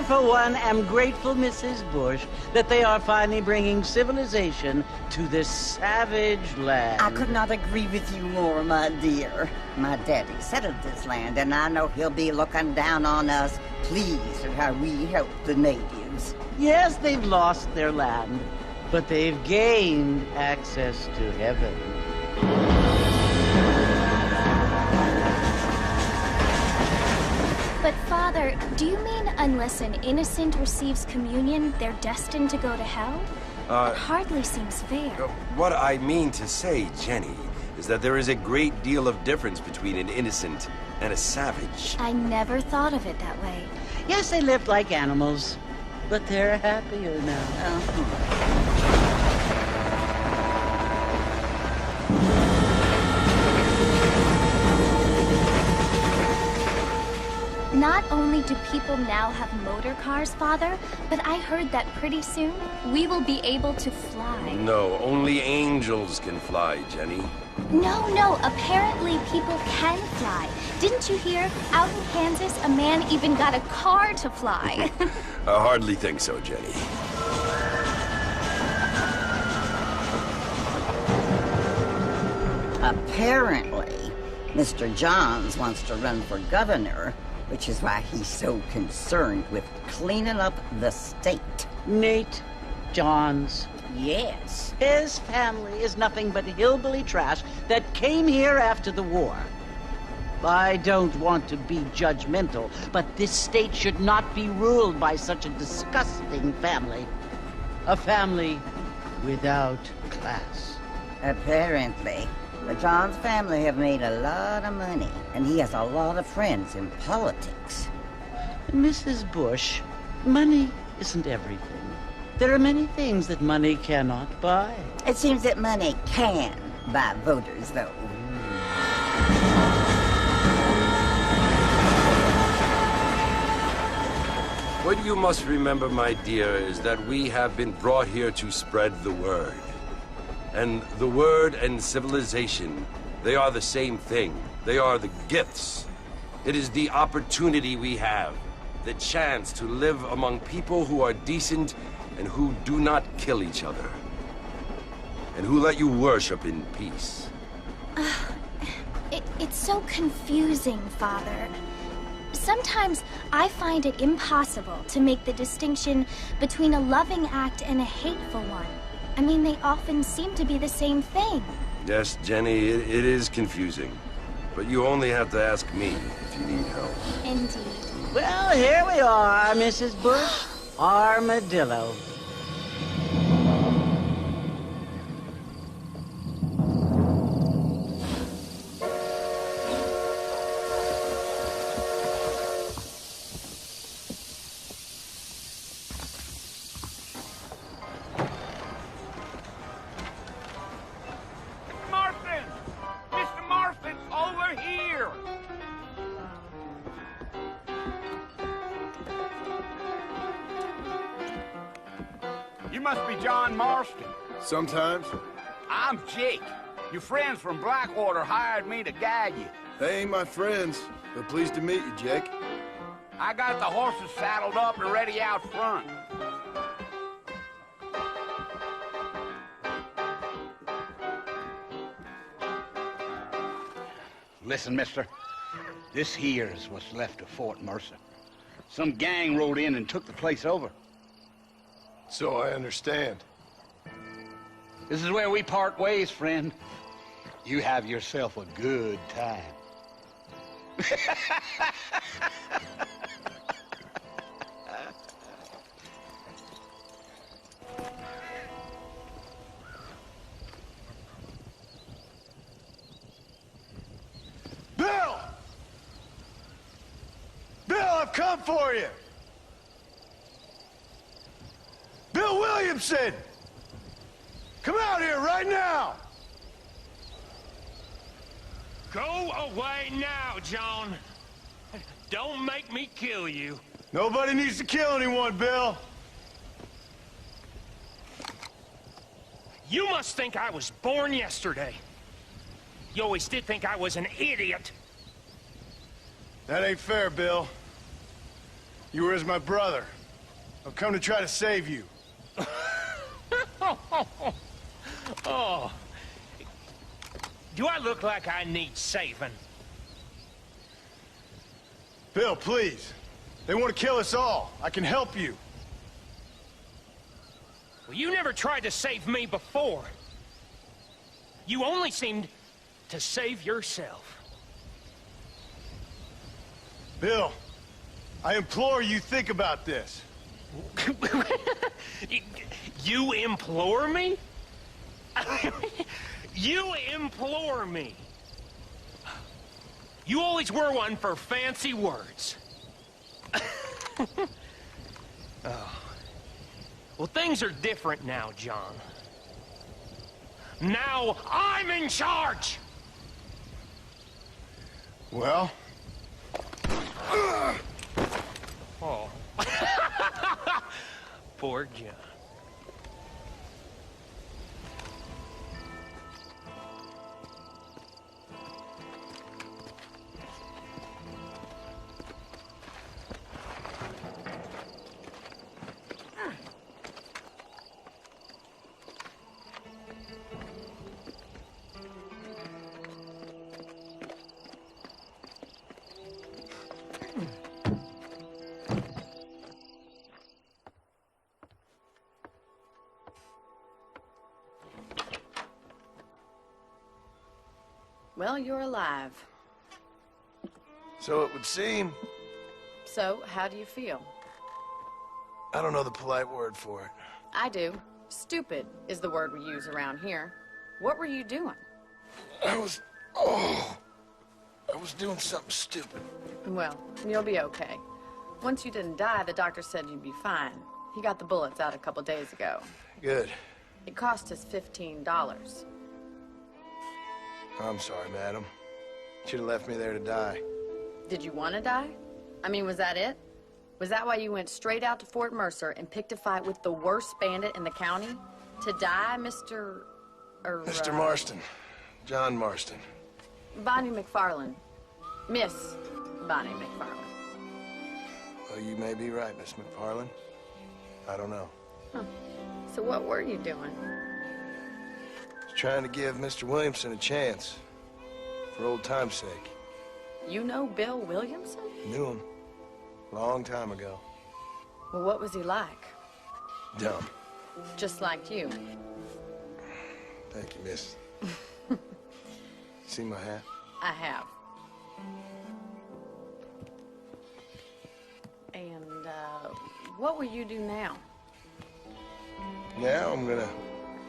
for one, am grateful, Mrs. Bush, that they are finally bringing civilization to this savage land. I could not agree with you more, my dear. My daddy settled this land, and I know he'll be looking down on us, pleased at how we help the natives. Yes, they've lost their land, but they've gained access to heaven. But, Father, do you mean unless an innocent receives communion, they're destined to go to hell? That hardly seems fair. What I mean to say, Jenny, is that there is a great deal of difference between an innocent and a savage. I never thought of it that way. Yes, they lived like animals, but they're happier now. Not only do people now have motor cars, Father, but I heard that pretty soon we will be able to fly. No, only angels can fly, Jenny. No, apparently people can fly. Didn't you hear? Out in Kansas, a man even got a car to fly. I hardly think so, Jenny. Apparently, Mr. Johns wants to run for governor, which is why he's so concerned with cleaning up the state. Nate Johns. Yes. His family is nothing but hillbilly trash that came here after the war. I don't want to be judgmental, but this state should not be ruled by such a disgusting family. A family without class. Apparently. The Johns family have made a lot of money, and he has a lot of friends in politics. Mrs. Bush, money isn't everything. There are many things that money cannot buy. It seems that money can buy voters, though. What you must remember, my dear, is that we have been brought here to spread the word. And the word and civilization, they are the same thing. They are the gifts. It is the opportunity we have, the chance to live among people who are decent and who do not kill each other, and who let you worship in peace. It's so confusing, Father. Sometimes I find it impossible to make the distinction between a loving act and a hateful one. I mean, they often seem to be the same thing. Yes, Jenny, it is confusing. But you only have to ask me if you need help. Indeed. Well, here we are, Mrs. Bush. Armadillo. You must be John Marston. Sometimes. I'm Jake. Your friends from Blackwater hired me to guide you. They ain't my friends, but pleased to meet you, Jake. I got the horses saddled up and ready out front. Listen, mister. This here is what's left of Fort Mercer. Some gang rode in and took the place over. So I understand. This is where we part ways, friend. You have yourself a good time. Bill! Bill, I've come for you! Bill Williamson! Come out here right now! Go away now, John. Don't make me kill you. Nobody needs to kill anyone, Bill. You must think I was born yesterday. You always did think I was an idiot. That ain't fair, Bill. You were as my brother. I've come to try to save you. Oh. Do I look like I need saving? Bill, please. They want to kill us all. I can help you. Well, you never tried to save me before. You only seemed to save yourself. Bill, I implore you think about this. You implore me? You implore me. You always were one for fancy words. Oh. Well, things are different now, John. Now I'm in charge! Well? Oh. Poor John. Well, you're alive. So it would seem. So, how do you feel? I don't know the polite word for it. I do. Stupid is the word we use around here. What were you doing? I was doing something stupid. Well, you'll be okay. Once you didn't die, the doctor said you'd be fine. He got the bullets out a couple days ago. Good. It cost us $15. I'm sorry, madam. Should have left me there to die. Did you want to die? I mean, was that it? Was that why you went straight out to Fort Mercer and picked a fight with the worst bandit in the county? To die, Mr. Mr. Marston. John Marston. Bonnie McFarland. Miss Bonnie McFarland. Well, you may be right, Miss McFarland. I don't know. Huh. So what were you doing? Trying to give Mr. Williamson a chance. For old time's sake. You know Bill Williamson? Knew him. Long time ago. Well, what was he like? Dumb. Just like you. Thank you, miss. See my hat? I have. And, what will you do now? Now I'm gonna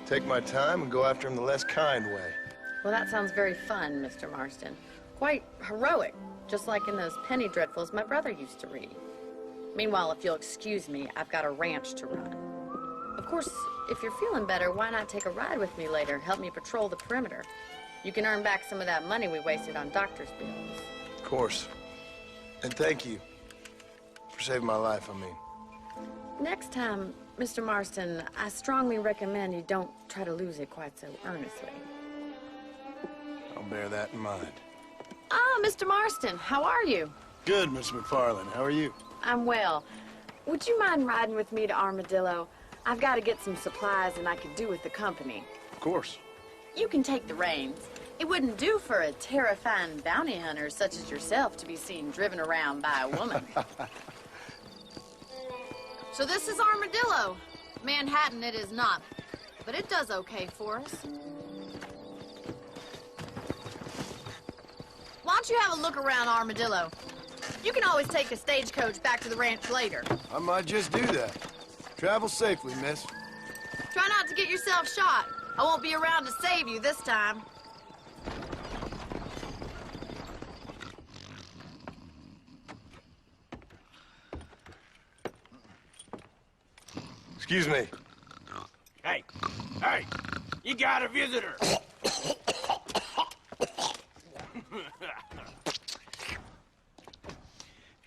take my time and go after him the less kind way. Well, that sounds very fun, Mr. Marston. Quite heroic, just like in those penny dreadfuls my brother used to read. Meanwhile, if you'll excuse me, I've got a ranch to run. Of course, if you're feeling better, why not take a ride with me later? Help me patrol the perimeter. You can earn back some of that money we wasted on doctor's bills. Of course. And thank you for saving my life, I mean. Next time, Mr. Marston, I strongly recommend you don't try to lose it quite so earnestly. I'll bear that in mind. Ah, Mr. Marston, how are you? Good, Miss McFarland. How are you? I'm well. Would you mind riding with me to Armadillo? I've got to get some supplies and I could do with the company. Of course. You can take the reins. It wouldn't do for a terrifying bounty hunter such as yourself to be seen driven around by a woman. So this is Armadillo. Manhattan it is not, but it does okay for us. Why don't you have a look around Armadillo? You can always take a stagecoach back to the ranch later. I might just do that. Travel safely, miss. Try not to get yourself shot. I won't be around to save you this time. Excuse me. Hey, you got a visitor.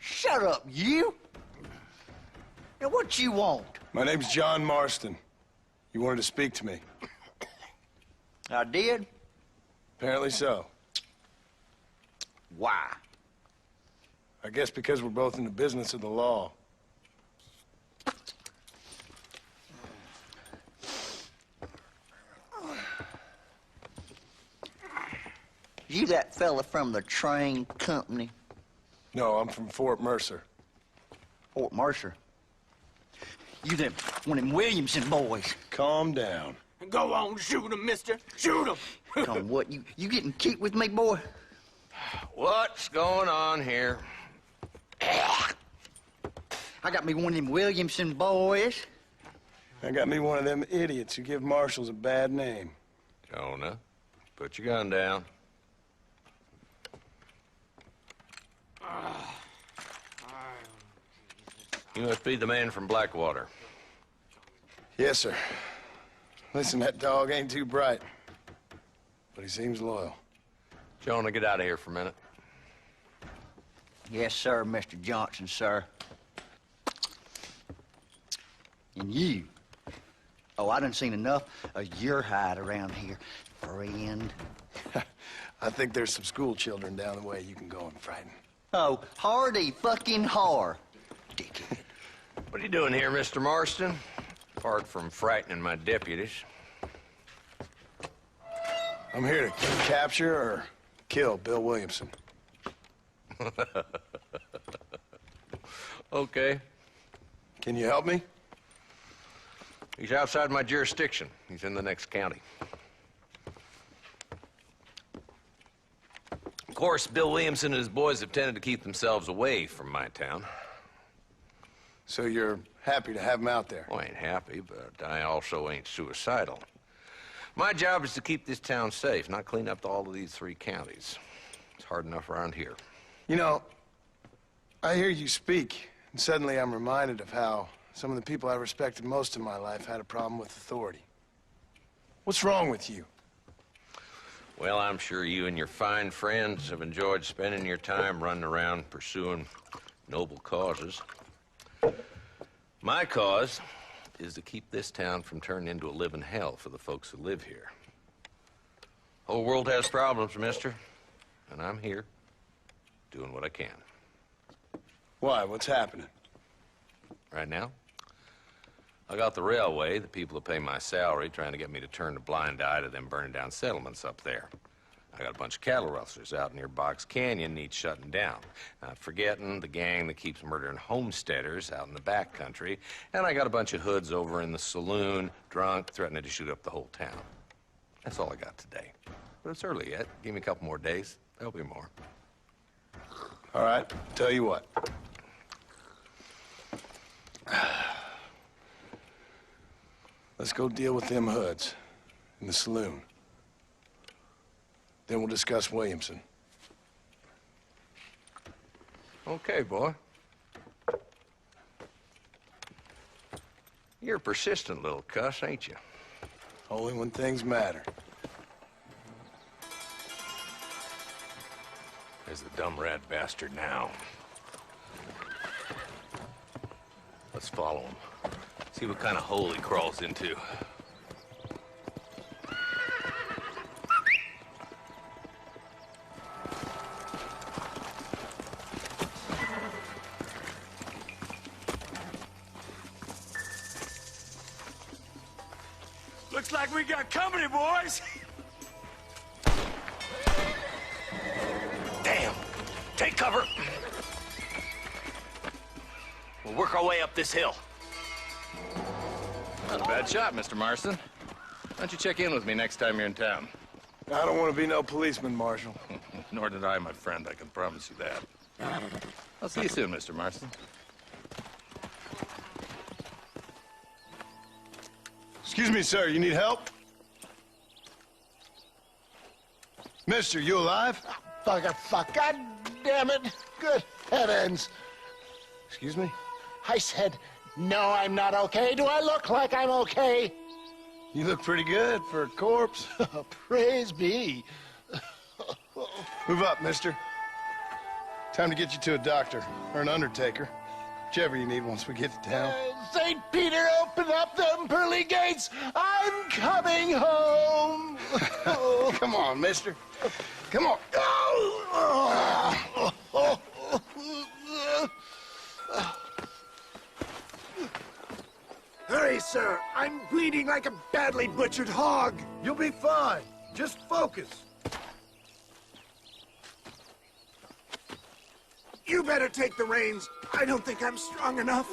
Shut up, you! Now, what you want? My name's John Marston. You wanted to speak to me. I did? Apparently so. Why? I guess because we're both in the business of the law. You that fella from the train company? No, I'm from Fort Mercer. Fort Mercer? You them one of them Williamson boys. Calm down. Go on, shoot him, mister. Shoot him. Come on, what? You getting cute with me, boy? What's going on here? I got me one of them Williamson boys. I got me one of them idiots who give marshals a bad name. Jonah, put your gun down. You must be the man from Blackwater. Yes, sir. Listen, that dog ain't too bright, but he seems loyal. Jonah, get out of here for a minute. Yes, sir, Mr. Johnson, sir. And you. Oh, I done seen enough of your hide around here, friend. I think there's some school children down the way you can go and frighten. Oh, hardy fucking har. Dickhead. What are you doing here, Mr. Marston? Apart from frightening my deputies. I'm here to capture or kill Bill Williamson. Okay. Can you help me? He's outside my jurisdiction. He's in the next county. Of course, Bill Williamson and his boys have tended to keep themselves away from my town. So you're happy to have him out there? Well, I ain't happy, but I also ain't suicidal. My job is to keep this town safe, not clean up all of these 3 counties. It's hard enough around here. You know, I hear you speak, and suddenly I'm reminded of how some of the people I respected most in my life had a problem with authority. What's wrong with you? Well, I'm sure you and your fine friends have enjoyed spending your time running around pursuing noble causes. My cause is to keep this town from turning into a living hell for the folks who live here. Whole world has problems, mister, and I'm here doing what I can. Why? What's happening? Right now, I got the railway, the people who pay my salary, trying to get me to turn a blind eye to them burning down settlements up there. I got a bunch of cattle rustlers out near Box Canyon needs shutting down. Not forgetting the gang that keeps murdering homesteaders out in the back country. And I got a bunch of hoods over in the saloon, drunk, threatening to shoot up the whole town. That's all I got today. But it's early yet. Give me a couple more days. There'll be more. All right, tell you what. Let's go deal with them hoods in the saloon. Then we'll discuss Williamson. Okay, boy. You're a persistent little cuss, ain't you? Only when things matter. There's the dumb rat bastard now. Let's follow him. See what kind of hole he crawls into. Looks like we got company, boys. Damn! Take cover! We'll work our way up this hill. Not a bad shot, Mr. Marston. Why don't you check in with me next time you're in town? I don't want to be no policeman, Marshal. Nor did I, my friend. I can promise you that. I'll see you soon, Mr. Marston. Excuse me, sir. You need help? Mister, you alive? Fuck. God damn it. Good heavens. Excuse me? I said, no, I'm not okay. Do I look like I'm okay? You look pretty good for a corpse. Praise be. Move up, mister. Time to get you to a doctor or an undertaker. Whichever you need once we get to town. St. Peter, open up them pearly gates. I'm coming home. Come on, mister. Come on. Hurry, sir. I'm bleeding like a badly butchered hog. You'll be fine. Just focus. You better take the reins. I don't think I'm strong enough.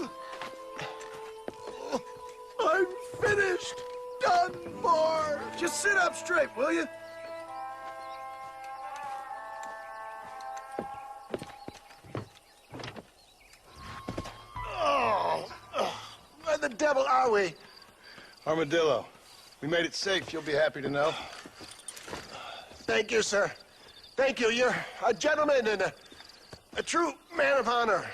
I'm finished. Done for. Just sit up straight, will you? Oh, where the devil are we? Armadillo. We made it safe, you'll be happy to know. Thank you, sir. Thank you. You're a gentleman and a true man of honor.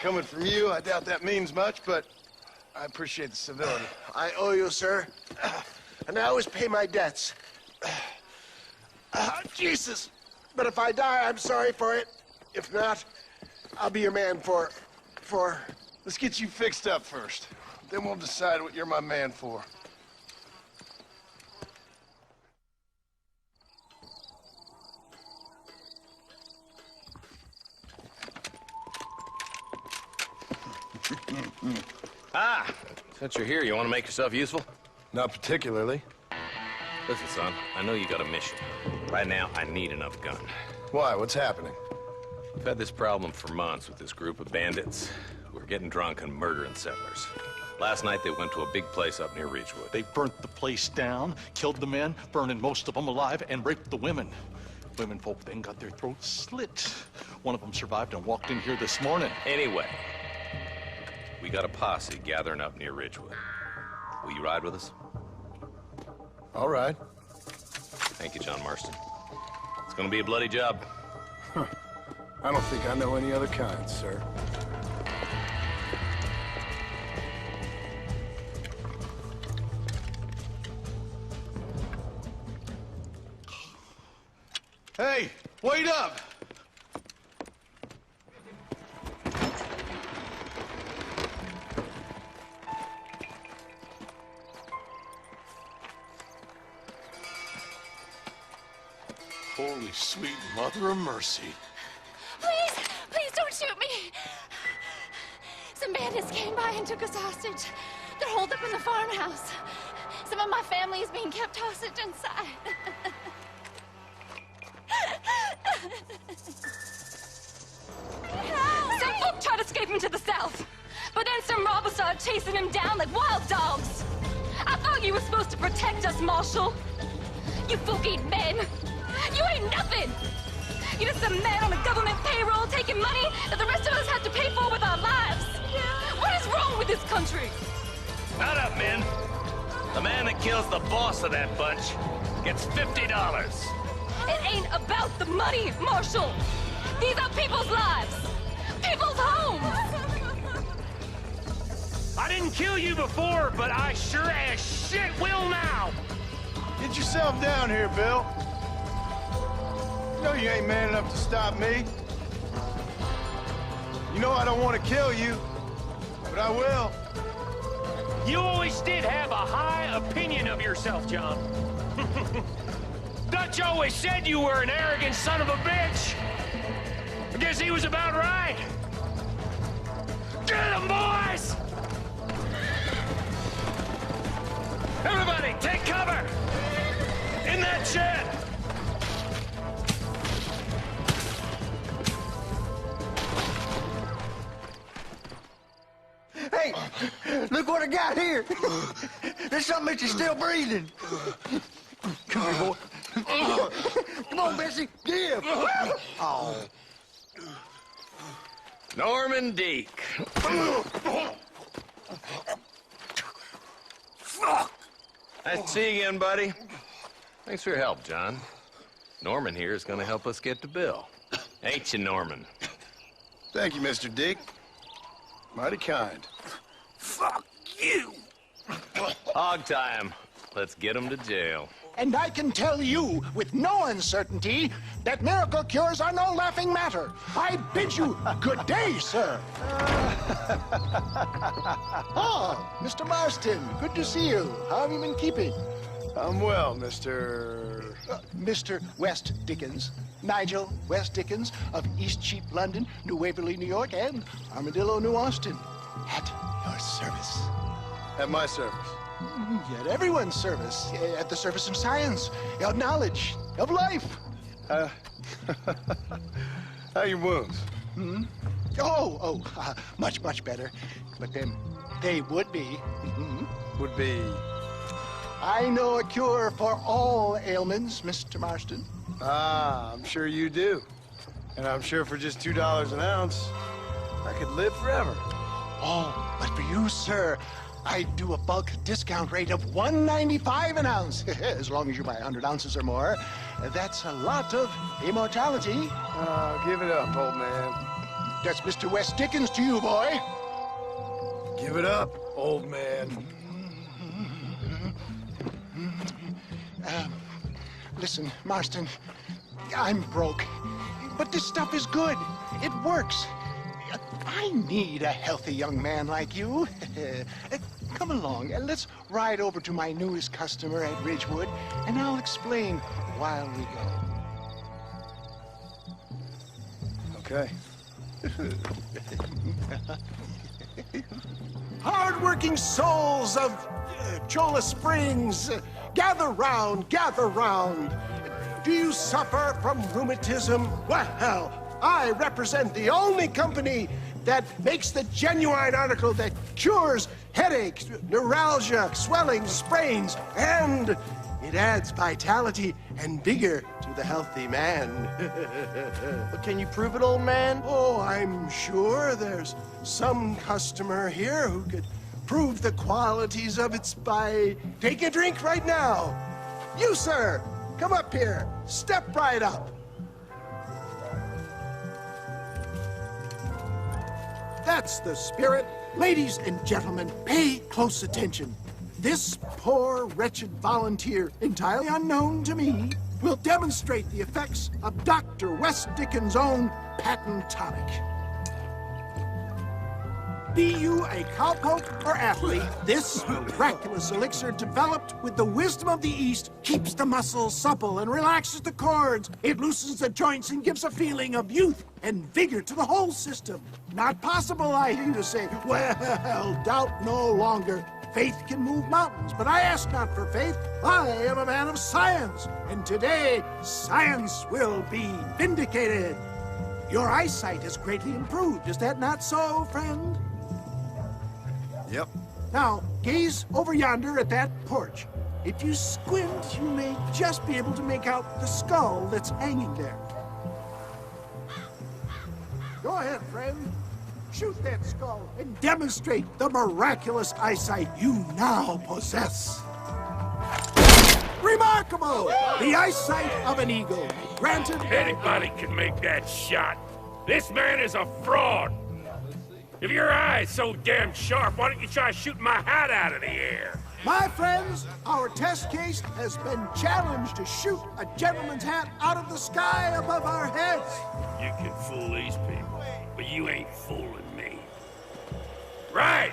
Coming from you, I doubt that means much, but I appreciate the civility. I owe you, sir. And I always pay my debts. Jesus. But if I die, I'm sorry for it. If not, I'll be your man for... Let's get you fixed up first. Then we'll decide what you're my man for. Since you're here, you want to make yourself useful? Not particularly. Listen, son, I know you got a mission. Right now, I need another gun. Why? What's happening? We've had this problem for months with this group of bandits who are getting drunk and murdering settlers. Last night, they went to a big place up near Ridgewood. They burnt the place down, killed the men, burning most of them alive, and raped the women. Women folk then got their throats slit. One of them survived and walked in here this morning. Anyway, we got a posse gathering up near Ridgewood. Will you ride with us? All right. Thank you, John Marston. It's gonna be a bloody job. Huh. I don't think I know any other kind, sir. Hey, wait up! Holy sweet mother of mercy. Please, please don't shoot me. Some bandits came by and took us hostage. They're holed up in the farmhouse. Some of my family is being kept hostage inside. Some folk tried escaping to the south, but then some robbers started chasing him down like wild dogs. I thought you were supposed to protect us, Marshal. You folk ain't men. You ain't nothing. You're just a man on a government payroll taking money that the rest of us have to pay for with our lives. What is wrong with this country? Shut up, men. The man that kills the boss of that bunch gets $50. It ain't about the money, Marshal. These are people's lives. People's homes. I didn't kill you before, but I sure as shit will now. Get yourself down here, Bill. You know you ain't man enough to stop me. You know I don't want to kill you, but I will. You always did have a high opinion of yourself, John. Dutch always said you were an arrogant son of a bitch. I guess he was about right. Get him, boys! Everybody, take cover! In that shed! Hey, look what I got here. There's something that you're still breathing. Come here, boy. Come on, Bessie. Give. Oh. Norman Deek. Nice to see you again, buddy. Thanks for your help, John. Norman here is going to help us get to Bill. Ain't you, Norman? Thank you, Mr. Dick. Mighty kind. Fuck you! Hog time. Let's get him to jail. And I can tell you with no uncertainty that miracle cures are no laughing matter. I bid you good day, sir. Ah, Mr. Marston, good to see you. How have you been keeping? I'm well, Mr. Mr. West Dickens. Nigel West Dickens of East Cheap, London, New Waverly, New York, and Armadillo, New Austin. At your service. At my service. At everyone's service. At the service of science, of knowledge, of life. How are your wounds? Much better. But then they would be. Would be... I know a cure for all ailments, Mr. Marston. Ah, I'm sure you do. And I'm sure for just $2 an ounce, I could live forever. Oh, but for you, sir, I do a bulk discount rate of $1.95 an ounce. As long as you buy 100 ounces or more. That's a lot of immortality. Give it up, old man. That's Mr. West Dickens to you, boy. Give it up, old man. Listen, Marston, I'm broke, but this stuff is good. It works. I need a healthy young man like you. Come along, and let's ride over to my newest customer at Ridgewood, and I'll explain while we go. Okay. Hard-working souls of Cholla Springs, gather round, gather round. Do you suffer from rheumatism? Well, I represent the only company that makes the genuine article that cures headaches, neuralgia, swelling, sprains, and it adds vitality and vigor to the healthy man. But can you prove it, old man? Oh, I'm sure there's some customer here who could prove the qualities of it by taking a drink right now. You, sir, come up here. Step right up. That's the spirit. Ladies and gentlemen, pay close attention. This poor, wretched volunteer, entirely unknown to me, will demonstrate the effects of Dr. West Dickens' own patent tonic. Be you a cowpoke or athlete, this miraculous elixir developed with the wisdom of the East keeps the muscles supple and relaxes the cords. It loosens the joints and gives a feeling of youth and vigor to the whole system. Not possible, I hear you say. Well, doubt no longer. Faith can move mountains, but I ask not for faith. I am a man of science, and today science will be vindicated. Your eyesight has greatly improved. Is that not so, friend? Yep. Now, gaze over yonder at that porch. If you squint, you may just be able to make out the skull that's hanging there. Go ahead, friend. Shoot that skull and demonstrate the miraculous eyesight you now possess. Remarkable! The eyesight of an eagle. Granted... Anybody can make that shot. This man is a fraud. If your eye's so damn sharp, why don't you try shooting my hat out of the air? My friends, our test case has been challenged to shoot a gentleman's hat out of the sky above our heads. You can fool these people, but you ain't fooling me. Right!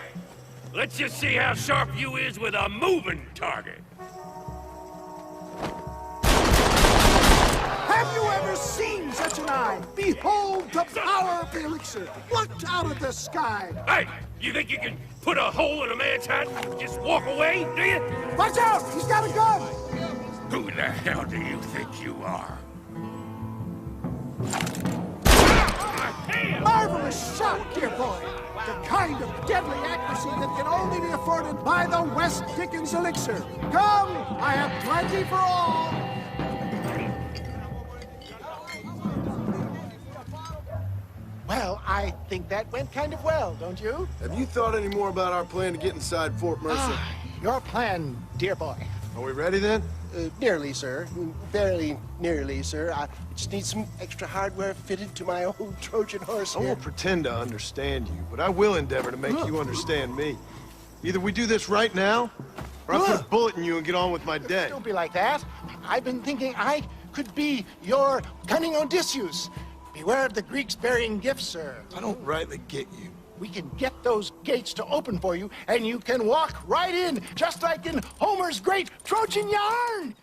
Let's just see how sharp you is with a moving target. Have you ever seen such an eye? Behold the power of the elixir, plucked out of the sky. Hey, you think you can put a hole in a man's hat and just walk away, do you? Watch out! He's got a gun! Who the hell do you think you are? Marvelous shot, dear boy. The kind of deadly accuracy that can only be afforded by the West Dickens elixir. Come, I have plenty for all. Well, I think that went kind of well, don't you? Have you thought any more about our plan to get inside Fort Mercer? Your plan, dear boy. Are we ready then? Nearly, sir. Very nearly, sir. I just need some extra hardware fitted to my old Trojan horse I here. won't pretend to understand you, but I will endeavor to make you understand me. Either we do this right now, or I put a bullet in you and get on with my day. Don't be like that. I've been thinking I could be your cunning Odysseus. Beware of the Greeks burying gifts, sir. I don't rightly get you. We can get those gates to open for you, and you can walk right in, just like in Homer's great Trojan yarn!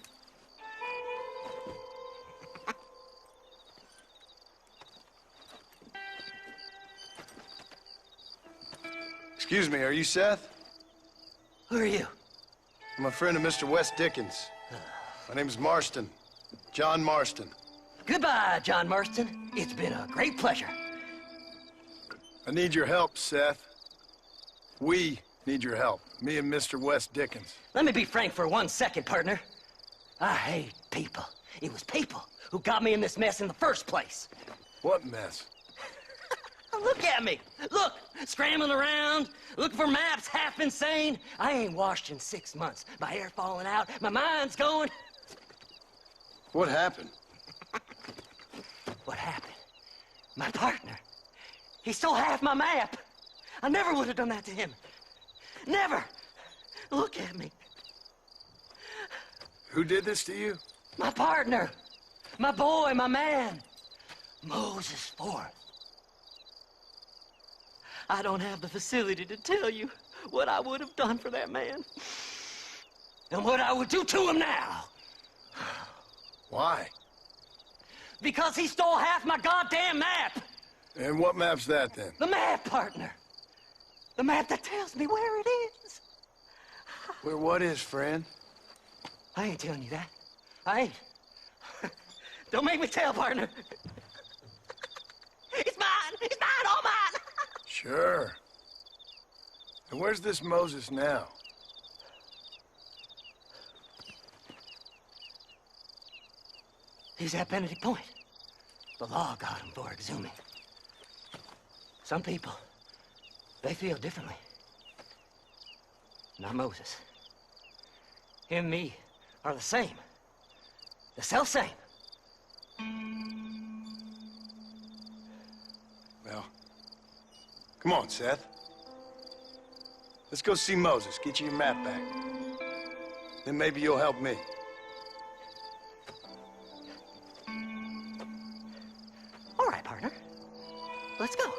Excuse me, are you Seth? Who are you? I'm a friend of Mr. West Dickens. My name's Marston. John Marston. Goodbye, John Marston. It's been a great pleasure. I need your help, Seth. We need your help. Me and Mr. West Dickens. Let me be frank for 1 second, partner. I hate people. It was people who got me in this mess in the first place. What mess? Look at me. Look, scrambling around, looking for maps, half insane. I ain't washed in 6 months. My hair falling out, my mind's going. What happened? What happened? My partner. He stole half my map. I never would have done that to him. Never. Look at me. Who did this to you? My partner. My boy, my man. Moses Forth. I don't have the facility to tell you what I would have done for that man. And what I would do to him now. Why? Because he stole half my goddamn map. And what map's that, then? The map, partner. The map that tells me where it is. Where what is, friend? I ain't telling you that. I ain't. Don't make me tell, partner. It's mine! It's mine! All mine! Sure. And where's this Moses now? He's at Benedict Point. The law got him for exhuming. Some people, they feel differently. Not Moses. Him and me are the same. The self-same. Well, come on, Seth. Let's go see Moses, get you your map back. Then maybe you'll help me. All right, partner. Let's go.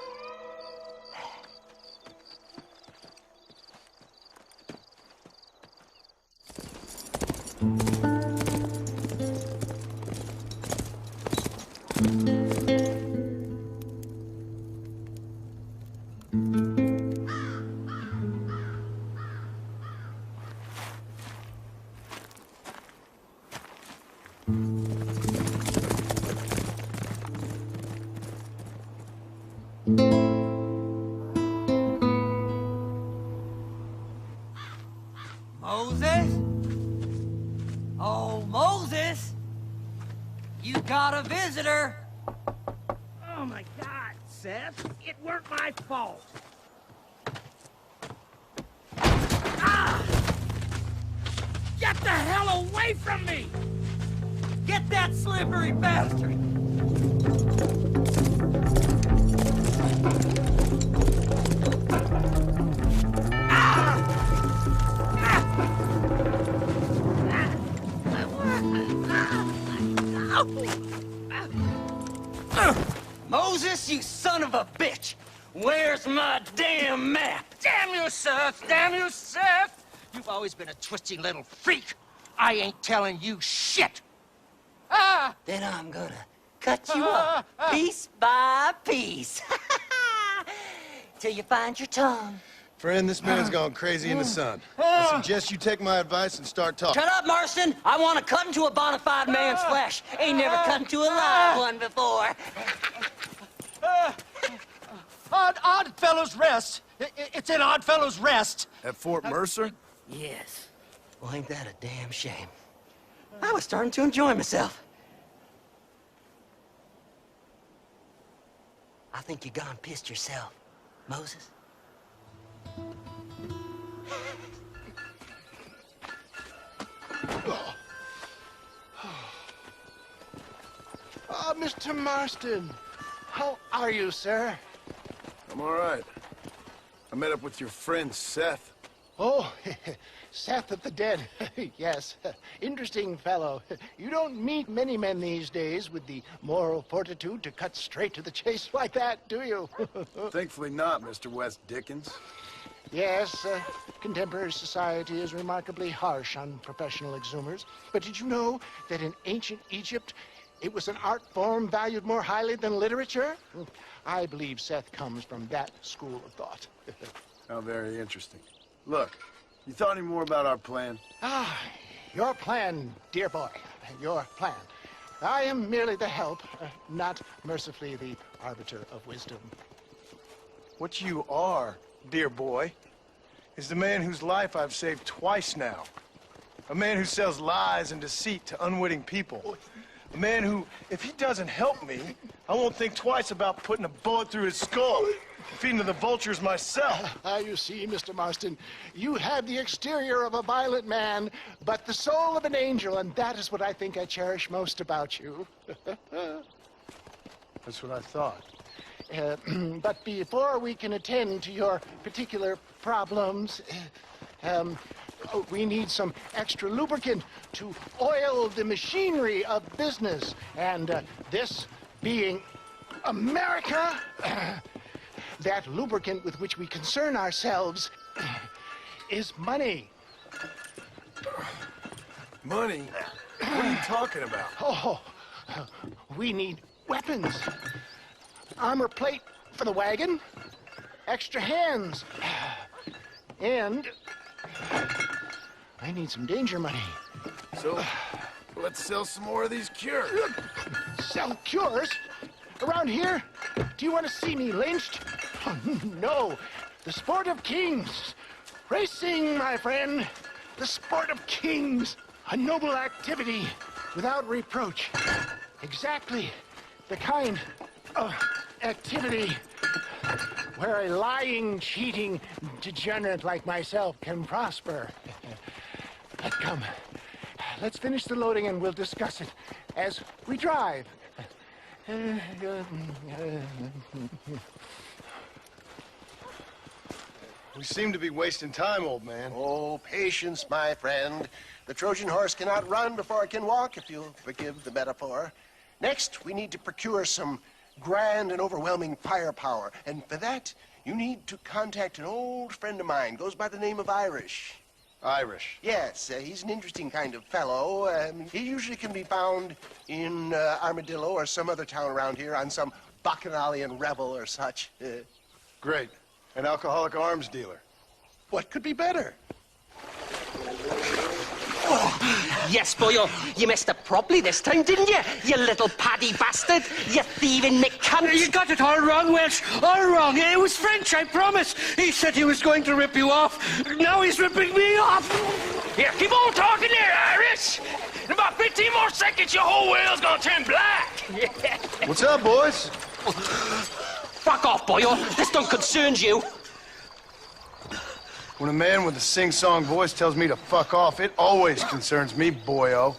Moses? Oh, Moses! You got a visitor! Oh my God, Seth! It weren't my fault! Ah! Get the hell away from me! Get that slippery bastard! Moses, you son of a bitch! Where's my damn map? Damn you, Seth! Damn you, Seth! You've always been a twisting little freak. I ain't telling you shit. Ah! Then I'm gonna cut you up piece by piece. Till you find your tongue. Friend, this man's gone crazy in the sun. I suggest you take my advice and start talking. Shut up, Marston! I want to cut into a bona fide man's flesh. Ain't never cut into a live one before. Odd Fellow's Rest. It's in Odd Fellow's Rest. At Fort Mercer? Yes. Well, ain't that a damn shame? I was starting to enjoy myself. I think you gone pissed yourself, Moses. Oh, Mr. Marston. How are you, sir? I'm all right. I met up with your friend, Seth. Oh, Seth of the Dead. Yes, interesting fellow. You don't meet many men these days with the moral fortitude to cut straight to the chase like that, do you? Thankfully not, Mr. West Dickens. Yes, contemporary society is remarkably harsh on professional exhumers. But did you know that in ancient Egypt, it was an art form valued more highly than literature? I believe Seth comes from that school of thought. How very interesting. Look, you thought any more about our plan? Your plan, dear boy, your plan. I am merely the help, not mercifully the arbiter of wisdom. What you are, dear boy, is the man whose life I've saved twice now. A man who sells lies and deceit to unwitting people. A man who, if he doesn't help me, I won't think twice about putting a bullet through his skull, feeding to the vultures myself. You see, Mr. Marston, you have the exterior of a violent man, but the soul of an angel, and that is what I think I cherish most about you. That's what I thought. But before we can attend to your particular problems, we need some extra lubricant to oil the machinery of business. And this being America, that lubricant with which we concern ourselves is money. Money? What are you talking about? Oh, we need weapons. Armor plate for the wagon, extra hands, and I need some danger money. So, let's sell some more of these cures. Sell cures? Around here? Do you want to see me lynched? Oh, no. The sport of kings. Racing, my friend. The sport of kings. A noble activity without reproach. Exactly the kind of activity where a lying, cheating degenerate like myself can prosper. But come, let's finish the loading and we'll discuss it as we drive. We seem to be wasting time, old man. Oh, patience, my friend. The Trojan horse cannot run before it can walk, if you'll forgive the metaphor. Next, we need to procure some grand and overwhelming firepower. And for that, you need to contact an old friend of mine. Goes by the name of Irish. Irish? Yes, he's an interesting kind of fellow. He usually can be found in Armadillo or some other town around here on some bacchanalian revel or such. Great. An alcoholic arms dealer. What could be better? Oh, yes, boyo. You messed up properly this time, didn't you? You little paddy bastard. You thieving McCunt. You got it all wrong, Welsh. All wrong. It was French, I promise. He said he was going to rip you off. Now he's ripping me off. Here, keep on talking there, Irish. In about 15 more seconds, your whole whale's gonna turn black. What's up, boys? Fuck off, boyo. This don't concern you. When a man with a sing-song voice tells me to fuck off, it always concerns me, boyo.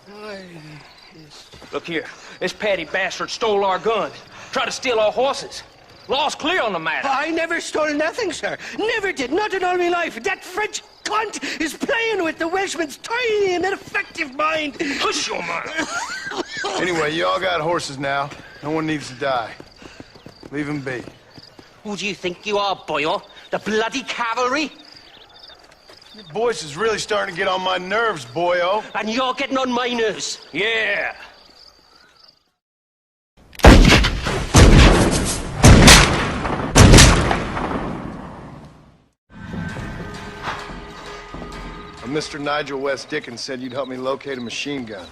Look here. This patty bastard stole our guns. Tried to steal our horses. Law's clear on the matter. I never stole nothing, sir. Never did. Not in all my life. That French cunt is playing with the Welshman's tiny and ineffective mind. Hush your mouth. Anyway, you all got horses now. No one needs to die. Leave them be. Who do you think you are, boyo? The bloody cavalry? Your voice is really starting to get on my nerves, boyo. And you're getting on my nerves. Yeah. Mr. Nigel West Dickens said you'd help me locate a machine gun.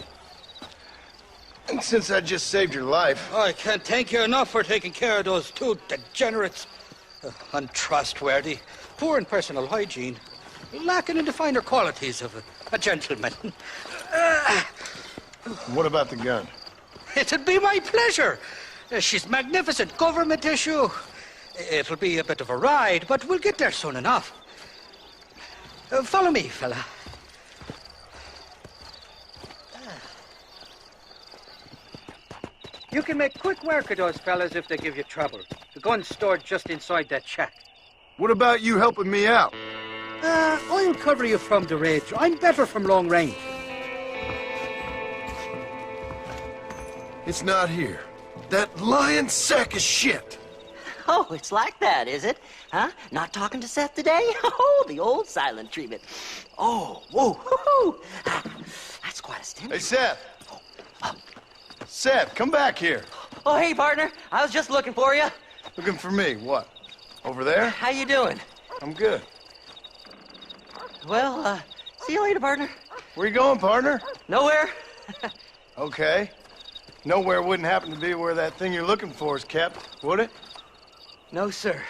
And since I just saved your life... I can't thank you enough for taking care of those two degenerates. Untrustworthy, poor in personal hygiene, lacking in the finer qualities of a gentleman. What about the gun? It'd be my pleasure. She's magnificent, government issue. It'll be a bit of a ride, but we'll get there soon enough. Follow me, fella. You can make quick work of those fellas if they give you trouble. The gun's stored just inside that shack. What about you helping me out? I'll cover you from the ridge. I'm better from long range. It's not here. That lying sack of shit. Oh, it's like that, is it? Huh? Not talking to Seth today? Oh, the old silent treatment. Oh, whoa, whoo-hoo. That's quite a stimulus. Hey, Seth. Seth, come back here. Oh, hey, partner. I was just looking for you. Looking for me? What? Over there? How you doing? I'm good. Well, see you later, partner. Where you going, partner? Nowhere. Okay. Nowhere wouldn't happen to be where that thing you're looking for is kept, would it? No, sir.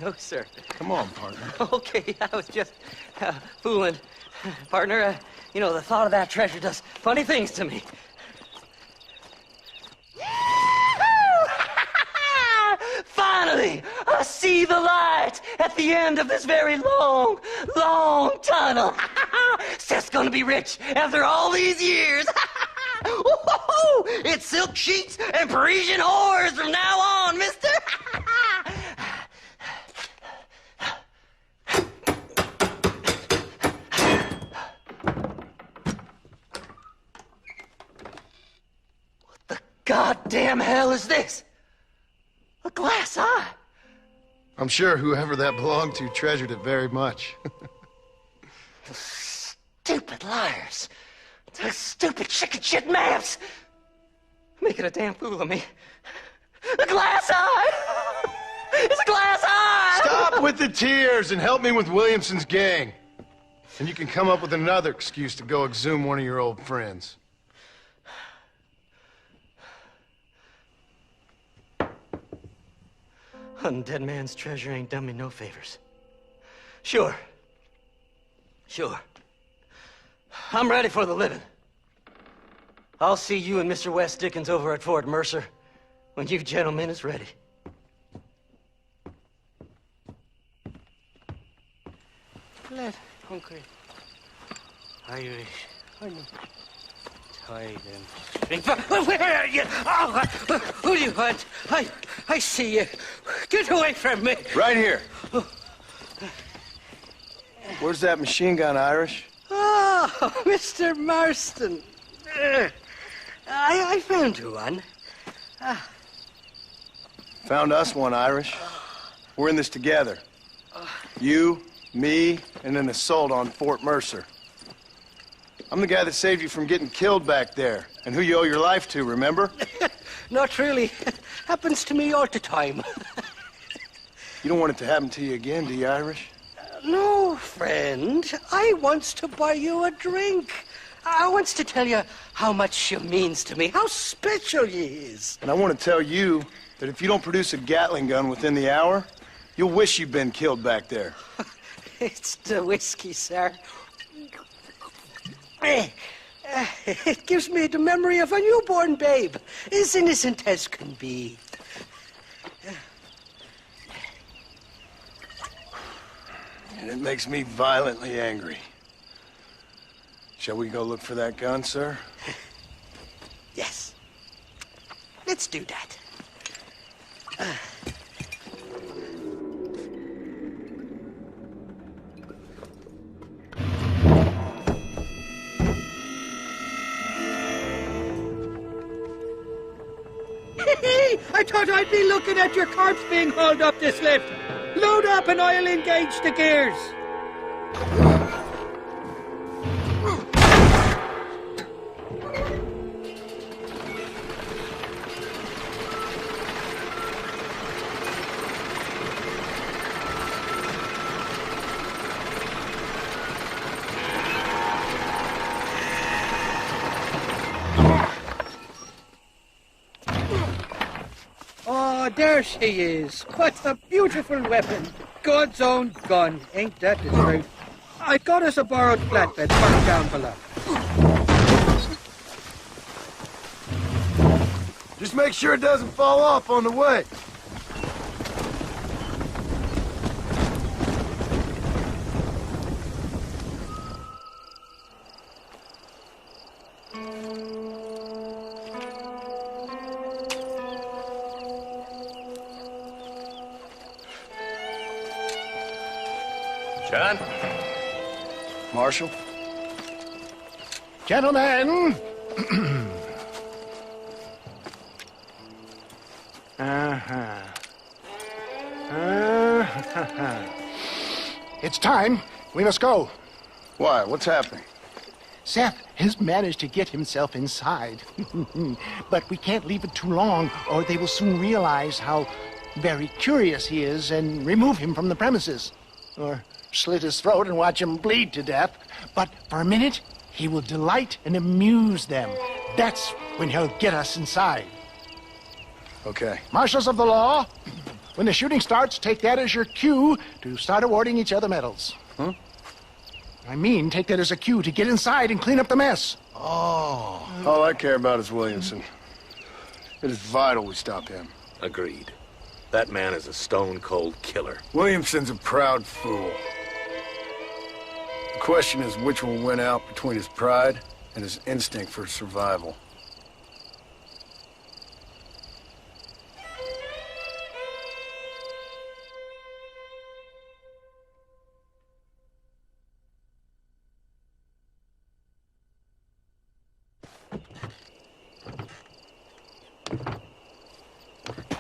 No, sir. Come on, partner. Okay, I was just fooling. Partner, you know, the thought of that treasure does funny things to me. Finally, I see the light at the end of this very long, long tunnel. Seth's gonna be rich after all these years. It's silk sheets and Parisian whores from now on, mister. What the goddamn hell is this? A glass eye. I'm sure whoever that belonged to treasured it very much. Stupid liars. Those stupid chicken shit maps. Making a damn fool of me. A glass eye! It's a glass eye! Stop with the tears and help me with Williamson's gang. And you can come up with another excuse to go exhume one of your old friends. Hunting dead man's treasure ain't done me no favors. Sure. I'm ready for the living. I'll see you and Mr. West Dickens over at Fort Mercer when you gentlemen is ready. Let hungry Irish tie them. Where are you? Oh, who do you want? I see you. Get away from me. Right here. Where's that machine gun, Irish? Oh, Mr. Marston. I found you one. Found us one, Irish. We're in this together. You, me, and an assault on Fort Mercer. I'm the guy that saved you from getting killed back there, and who you owe your life to, remember? Not really. Happens to me all the time. You don't want it to happen to you again, do you, Irish? No, friend. I wants to buy you a drink. I wants to tell you how much you means to me, how special you is. And I want to tell you that if you don't produce a Gatling gun within the hour, you'll wish you'd been killed back there. It's the whiskey, sir. It gives me the memory of a newborn babe, as innocent as can be. And it makes me violently angry. Shall we go look for that gun, sir? Yes. Let's do that. I thought I'd be looking at your corpse being hauled up this lift. Load up and I'll engage the gears. Oh, there she is. What a beautiful weapon. God's own gun. Ain't that the truth? I got us a borrowed flatbed parked down below. Just make sure it doesn't fall off on the way. John? Marshal? Gentlemen! It's time. We must go. Why? What's happening? Seth has managed to get himself inside. But we can't leave it too long, or they will soon realize how very curious he is and remove him from the premises. Or slit his throat and watch him bleed to death. But for a minute, he will delight and amuse them. That's when he'll get us inside. Okay. Marshals of the law, when the shooting starts, take that as your cue to start awarding each other medals. Huh? I mean, take that as a cue to get inside and clean up the mess. Oh. All I care about is Williamson. It is vital we stop him. Agreed. That man is a stone-cold killer. Williamson's a proud fool. The question is which will win out between his pride and his instinct for survival.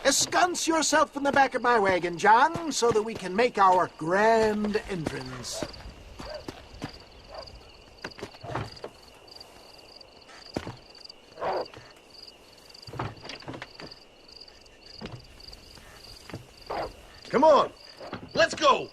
Ensconce yourself in the back of my wagon, John, so that we can make our grand entrance. Come on, let's go!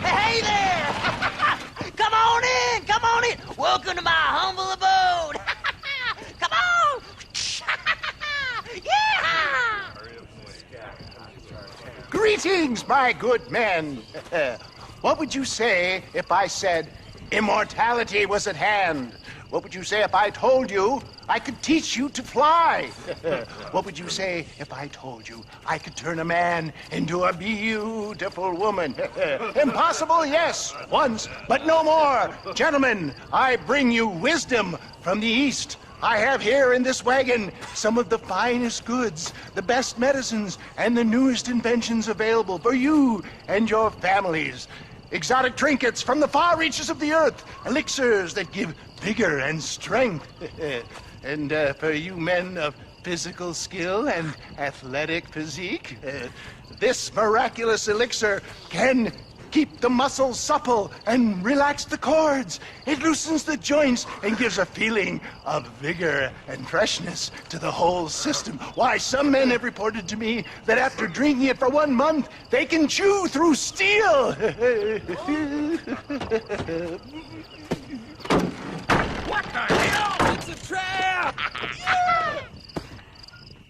Hey there! Come on in! Come on in! Welcome to my humble abode! Come on! Yeah! Greetings, my good men. What would you say if I said immortality was at hand? What would you say if I told you I could teach you to fly? What would you say if I told you I could turn a man into a beautiful woman? Impossible, yes, once, but no more. Gentlemen, I bring you wisdom from the East. I have here in this wagon some of the finest goods, the best medicines, and the newest inventions available for you and your families. Exotic trinkets from the far reaches of the earth, elixirs that give vigor and strength. And for you men of physical skill and athletic physique, this miraculous elixir can keep the muscles supple and relax the cords. It loosens the joints and gives a feeling of vigor and freshness to the whole system. Why, some men have reported to me that after drinking it for 1 month, they can chew through steel. What the hell? It's a trap! Yeah!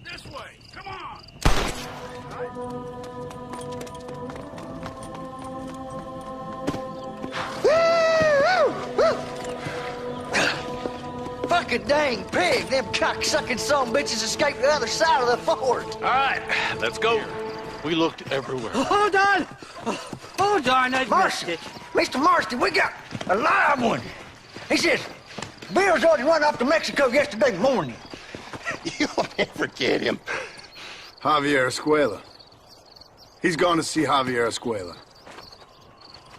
This way, come on! Fucking dang pig! Them cocksucking son bitches escaped the other side of the fort. All right, let's go. We looked everywhere. Hold on! Hold on, I missed it. Mr. Marston, we got a live one. He says, Bill's already run off to Mexico yesterday morning. You'll never get him. Javier Escuela. He's gone to see Javier Escuela.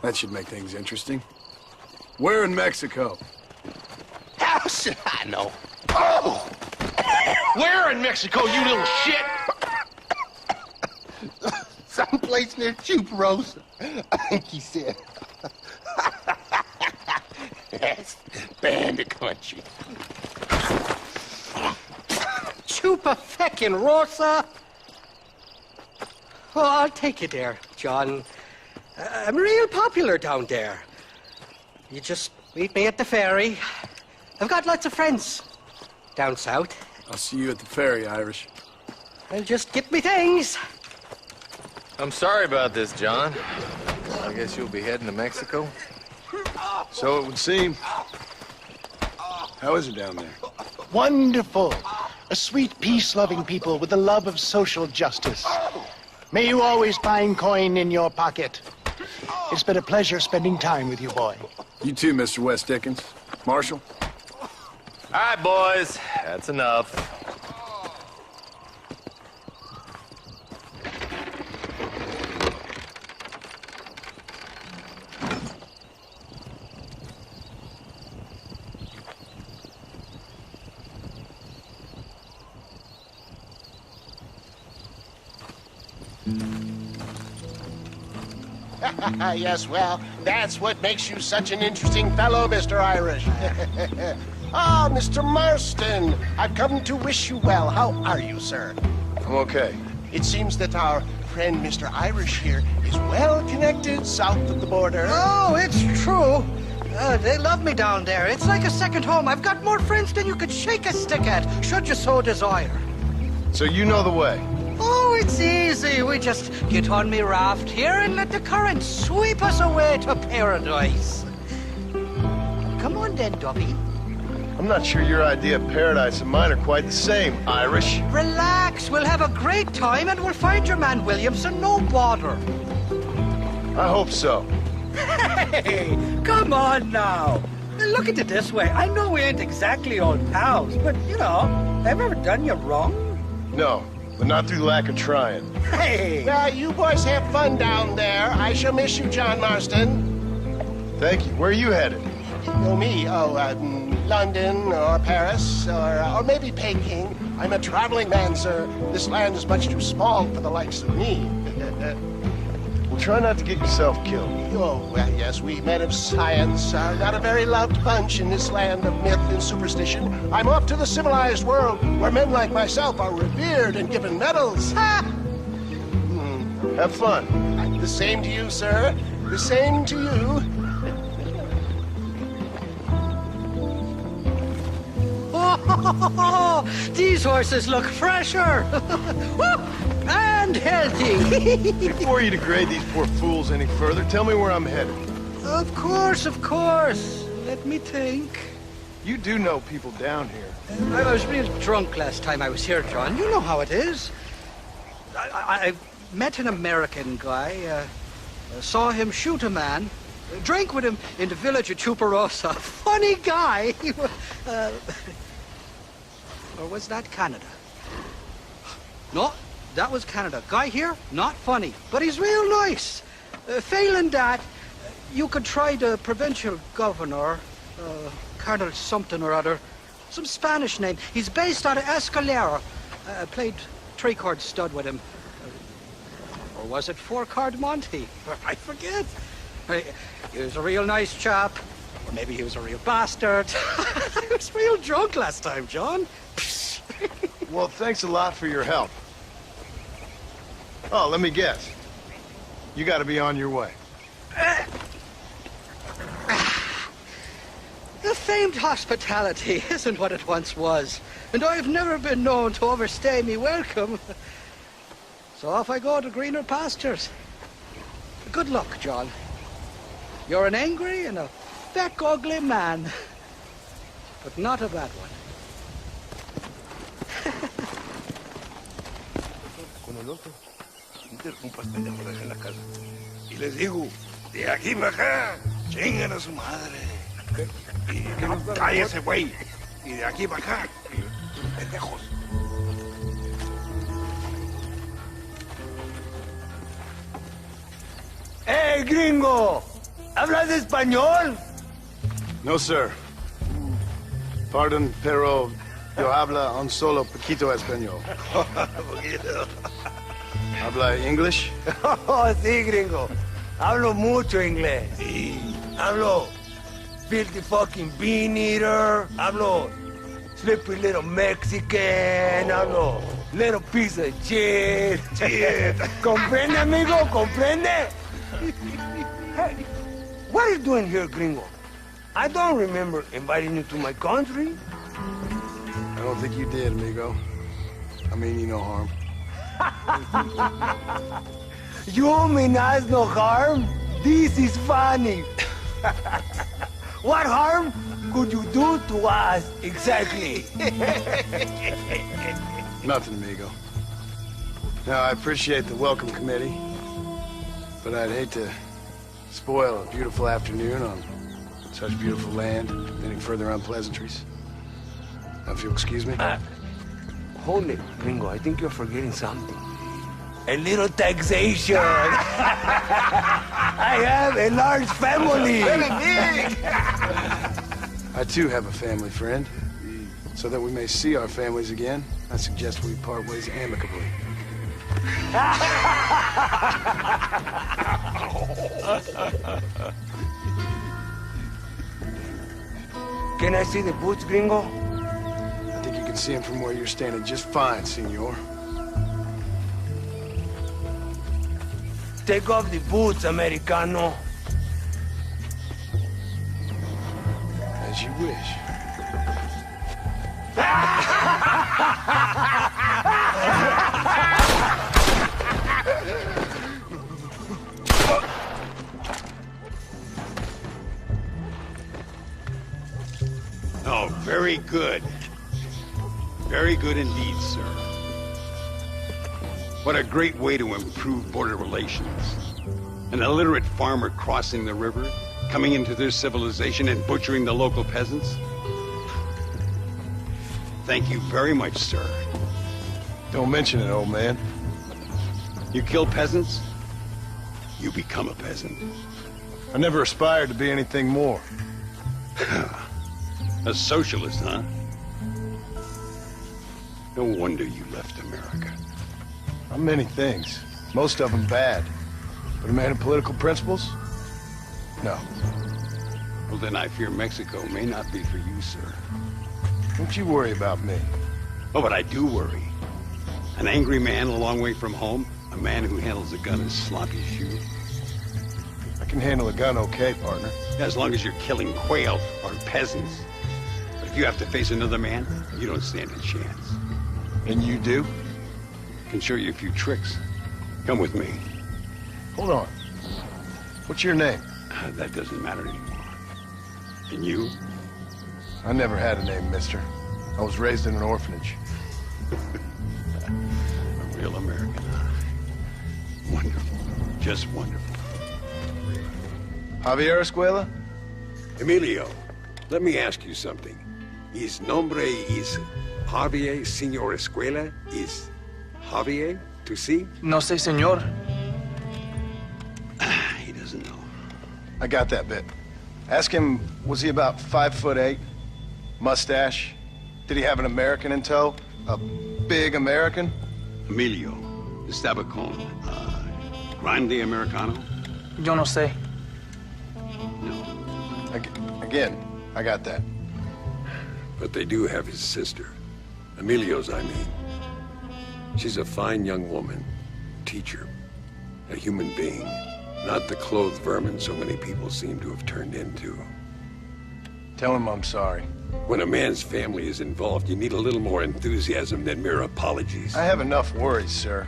That should make things interesting. Where in Mexico? How should I know? Oh! Where in Mexico, you little shit? Someplace near Chuparosa, I think he said. That's bandit country. Chupa-feckin' Well, I'll take you there, John. I'm real popular down there. You just meet me at the ferry. I've got lots of friends down south. I'll see you at the ferry, Irish. I'll just get me things. I'm sorry about this, John. I guess you'll be heading to Mexico? So it would seem. How is it down there? Wonderful. A sweet, peace-loving people with the love of social justice. May you always find coin in your pocket. It's been a pleasure spending time with you, boy. You too, Mr. West Dickens. Marshal? All right, boys. That's enough. Yes, well, That's what makes you such an interesting fellow, Mr. Irish. Ah, Mr. Marston, I've come to wish you well. How are you, sir? I'm okay. It seems that our friend Mr. Irish here is well connected south of the border. Oh, it's true. They love me down there. It's like a second home. I've got more friends than you could shake a stick at, should you so desire. So you know the way? Oh, it's easy. We just get on me raft here and let the current sweep us away to paradise. Come on then, Dubby. I'm not sure your idea of paradise and mine are quite the same, Irish. Relax. We'll have a great time and we'll find your man Williamson, no bother. I hope so. Hey, come on now. Look at it this way. I know we ain't exactly old pals, but, you know, have I ever done you wrong? No, but not through lack of trying. Hey! Well, you boys have fun down there. I shall miss you, John Marston. Thank you. Where are you headed? Oh, me? Oh, London or Paris or maybe Peking. I'm a traveling man, sir. This land is much too small for the likes of me. Well, try not to get yourself killed. Oh, well, yes, we men of science are not a very loved bunch in this land of myth and superstition. I'm off to the civilized world where men like myself are revered and given medals. Ha! Have fun. The same to you, sir. The same to you. Oh, these horses look fresher and healthy. Before you degrade these poor fools any further, tell me where I'm headed. Of course, of course. Let me think. You do know people down here. I was real drunk last time I was here, John. You know how it is. I met an American guy, saw him shoot a man, drank with him in the village of Chuparosa. Funny guy. Or was that Canada? No, that was Canada. Guy here, not funny, but he's real nice. Failing that, you could try the provincial governor, Colonel something or other, some Spanish name. He's based out of Escalera. Played three-chord stud with him. Or was it four-chord Monty? I forget. He was a real nice chap. Or maybe he was a real bastard. I was real drunk last time, John. Well, thanks a lot for your help. Oh, let me guess. You gotta be on your way. The famed hospitality isn't what it once was, and I've never been known to overstay me welcome. So off I go to greener pastures. Good luck, John. You're an angry and a fat, ugly man, but not a bad one. Con el otro, interrumpas pendejo, dejen la casa. Y les digo, de aquí para acá, chingan a su madre. Y cállese, güey. Y de aquí para acá, pendejos. ¡Hey, gringo! ¿Hablas español? No, sir. Pardon, pero yo habla un solo poquito español. ¿Habla English? Oh, sí, gringo. Hablo mucho inglés. Sí. Hablo filthy fucking bean eater. Hablo slippery little Mexican. Hablo little piece of shit. ¿Comprende, amigo? ¿Comprende? Hey, what are you doing here, gringo? I don't remember inviting you to my country. I don't think you did, amigo. I mean you no harm. You mean us no harm? This is funny. What harm could you do to us, exactly? Nothing, amigo. Now, I appreciate the welcome committee, but I'd hate to spoil a beautiful afternoon on such beautiful land, any further unpleasantries. Now, if you'll excuse me. Hold it, gringo. I think you're forgetting something. A little taxation. I have a large family. Very big. I, too, have a family, friend. So that we may see our families again, I suggest we part ways amicably. Can I see the boots, gringo? I think you can see him from where you're standing just fine, senor. Take off the boots, Americano. As you wish. Oh, very good. Very good indeed, sir. What a great way to improve border relations. An illiterate farmer crossing the river, coming into their civilization and butchering the local peasants. Thank you very much, sir. Don't mention it, old man. You kill peasants, you become a peasant. I never aspired to be anything more. A socialist, huh? No wonder you left America. I'm many things. Most of them bad. But a man of political principles? No. Well, then I fear Mexico may not be for you, sir. Don't you worry about me. Oh, but I do worry. An angry man a long way from home, a man who handles a gun as sloppy as you. I can handle a gun okay, partner. As long as you're killing quail or peasants. But if you have to face another man, you don't stand a chance. And you do? Can show you a few tricks. Come with me. Hold on. What's your name? That doesn't matter anymore. And you? I never had a name, mister. I was raised in an orphanage. A real American, huh? Wonderful. Just wonderful. Javier Escuela? Emilio, let me ask you something. His nombre is Javier Señor Escuela? Is Javier to see? No sé, señor. He doesn't know. I got that bit. Ask him, was he about 5'8"? Mustache? Did he have an American in tow? A big American? Emilio, Estabacon, Grande Americano? Yo no sé. Again, I got that. But they do have his sister. Emilio's, I mean. She's a fine young woman. Teacher. A human being. Not the clothed vermin so many people seem to have turned into. Tell him I'm sorry. When a man's family is involved, you need a little more enthusiasm than mere apologies. I have enough worries, sir.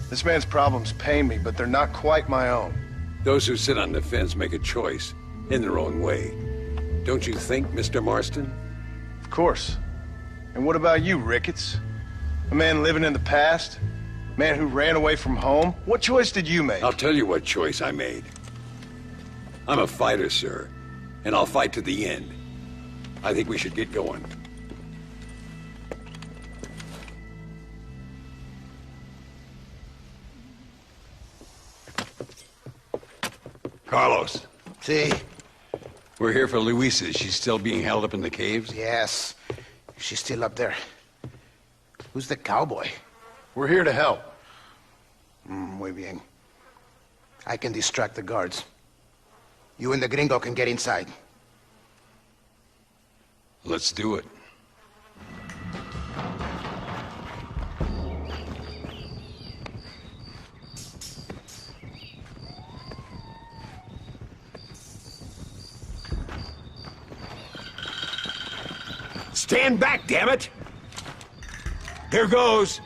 This man's problems pain me, but they're not quite my own. Those who sit on the fence make a choice, in their own way. Don't you think, Mr. Marston? Of course. And what about you, Ricketts? A man living in the past? A man who ran away from home? What choice did you make? I'll tell you what choice I made. I'm a fighter, sir, and I'll fight to the end. I think we should get going. Carlos. See? We're here for Luisa. She's still being held up in the caves? Yes. She's still up there. Who's the cowboy? We're here to help. Muy bien. I can distract the guards. You and the gringo can get inside. Let's do it. Stand back, damn it! Here goes!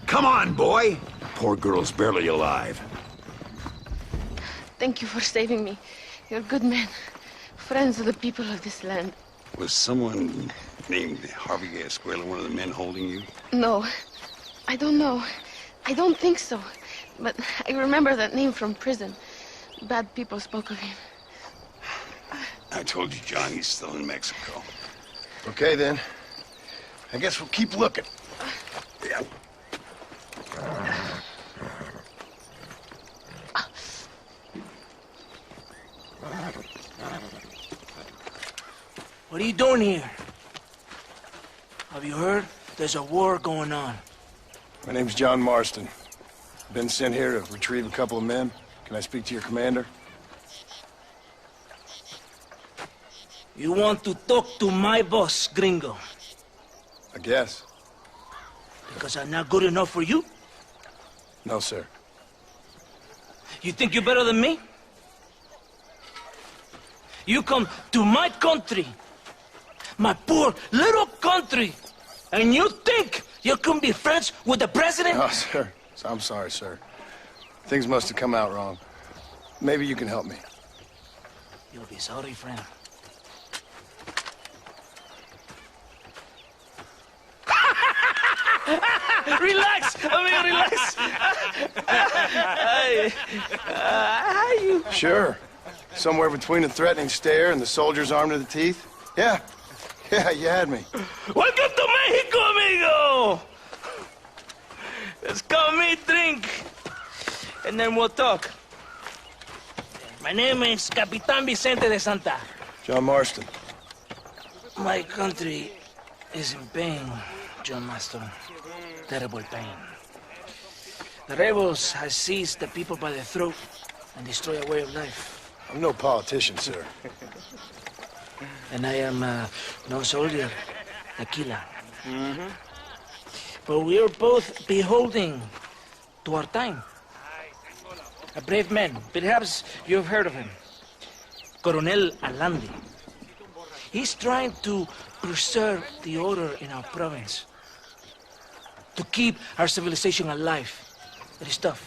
Come on, boy! Poor girl's barely alive. Thank you for saving me. You're good men. Friends of the people of this land. Was someone named Javier Escuela one of the men holding you? No, I don't know. I don't think so. But I remember that name from prison. Bad people spoke of him. I told you, John, he's still in Mexico. Okay, then. I guess we'll keep looking. Yeah. What are you doing here? Have you heard? There's a war going on. My name's John Marston. Been sent here to retrieve a couple of men. Can I speak to your commander? You want to talk to my boss, gringo? I guess. Because I'm not good enough for you? No, sir. You think you're better than me? You come to my country, my poor little country, and you think you can be friends with the president? No, sir. I'm sorry, sir. Things must have come out wrong. Maybe you can help me. You'll be sorry, friend. Relax! Relax! How you... Sure. Somewhere between a threatening stare and the soldier's armed to the teeth? Yeah. Yeah, you had me. Welcome to Mexico, amigo! Let's come meet, drink, and then we'll talk. My name is Capitan Vicente de Santa. John Marston. My country is in pain, John Marston. Terrible pain. The rebels have seized the people by the throat and destroyed a way of life. I'm no politician, sir. And I am no soldier, a killer. But we are both beholding to our time. A brave man, perhaps you've heard of him. Coronel Allende. He's trying to preserve the order in our province. To keep our civilization alive. It is tough.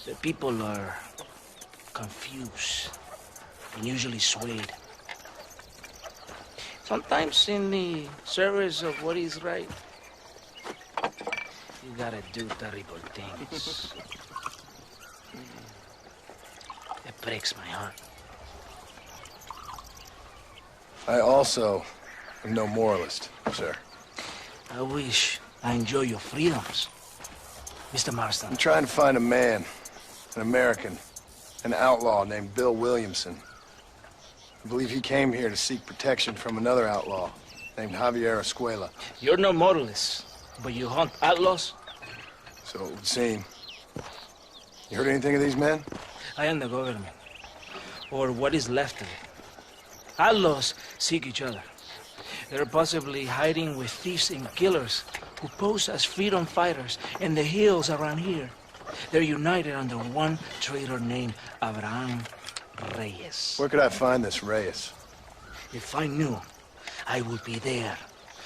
The people are confused and usually swayed. Sometimes in the service of what is right, you gotta do terrible things. It breaks my heart. I also am no moralist, sir. I wish I enjoy your freedoms, Mr. Marston. I'm trying to find a man, an American, an outlaw named Bill Williamson. I believe he came here to seek protection from another outlaw named Javier Escuela. You're no moralist, but you hunt outlaws? So it would seem. You heard anything of these men? I am the government, or what is left of it. Outlaws seek each other. They're possibly hiding with thieves and killers who pose as freedom fighters in the hills around here. They're united under one traitor named Abraham Reyes. Where could I find this Reyes? If I knew, I would be there,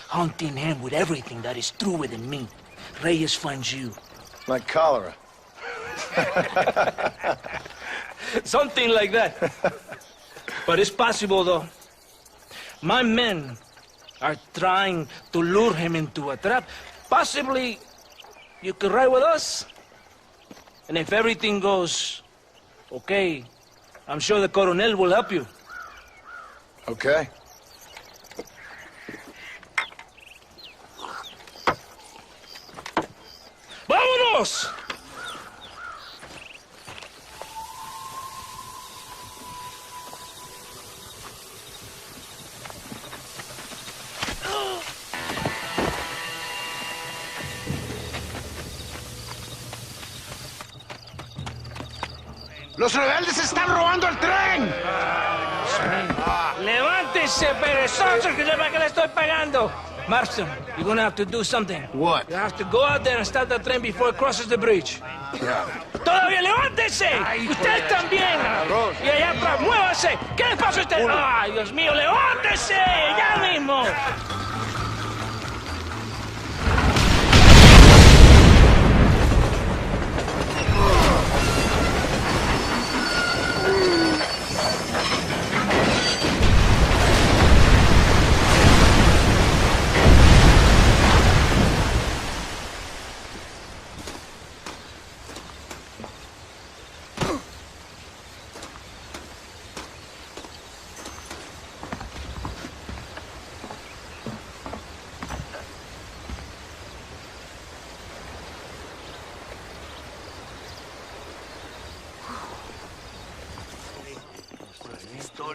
hunting him with everything that is true within me. Reyes finds you. Like cholera. Something like that. But it's possible, though. My men are trying to lure him into a trap. Possibly you could ride with us. And if everything goes okay, I'm sure the Coronel will help you. Okay. ¡Vámonos! ¡Los rebeldes están robando el tren! ¡Levántese, perezoso, que sepa que le estoy pagando! Marston, you're gonna have to do something. What? You have to go out there and stop the train before it crosses the bridge. Yeah. ¡Todavía levántese! ¡Usted también! Y allá atrás, muévase. ¿Qué le pasa a usted? ¡Ay, Dios mío, levántese! ¡Ya mismo!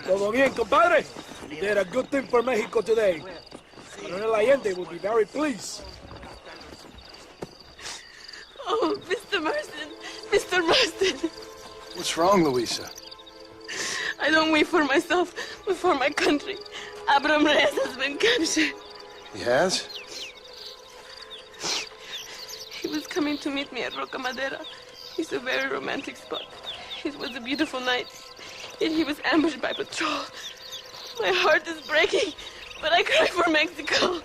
Todo bien, compadre? You did a good thing for Mexico today. Coronel Allende will be very pleased. Oh, Mr. Marston. Mr. Marston. What's wrong, Luisa? I don't wait for myself, but for my country. Abraham Reyes has been captured. He has? He was coming to meet me at Roca Madera. It's a very romantic spot. It was a beautiful night, yet he was ambushed by patrol. My heart is breaking, but I cry for Mexico.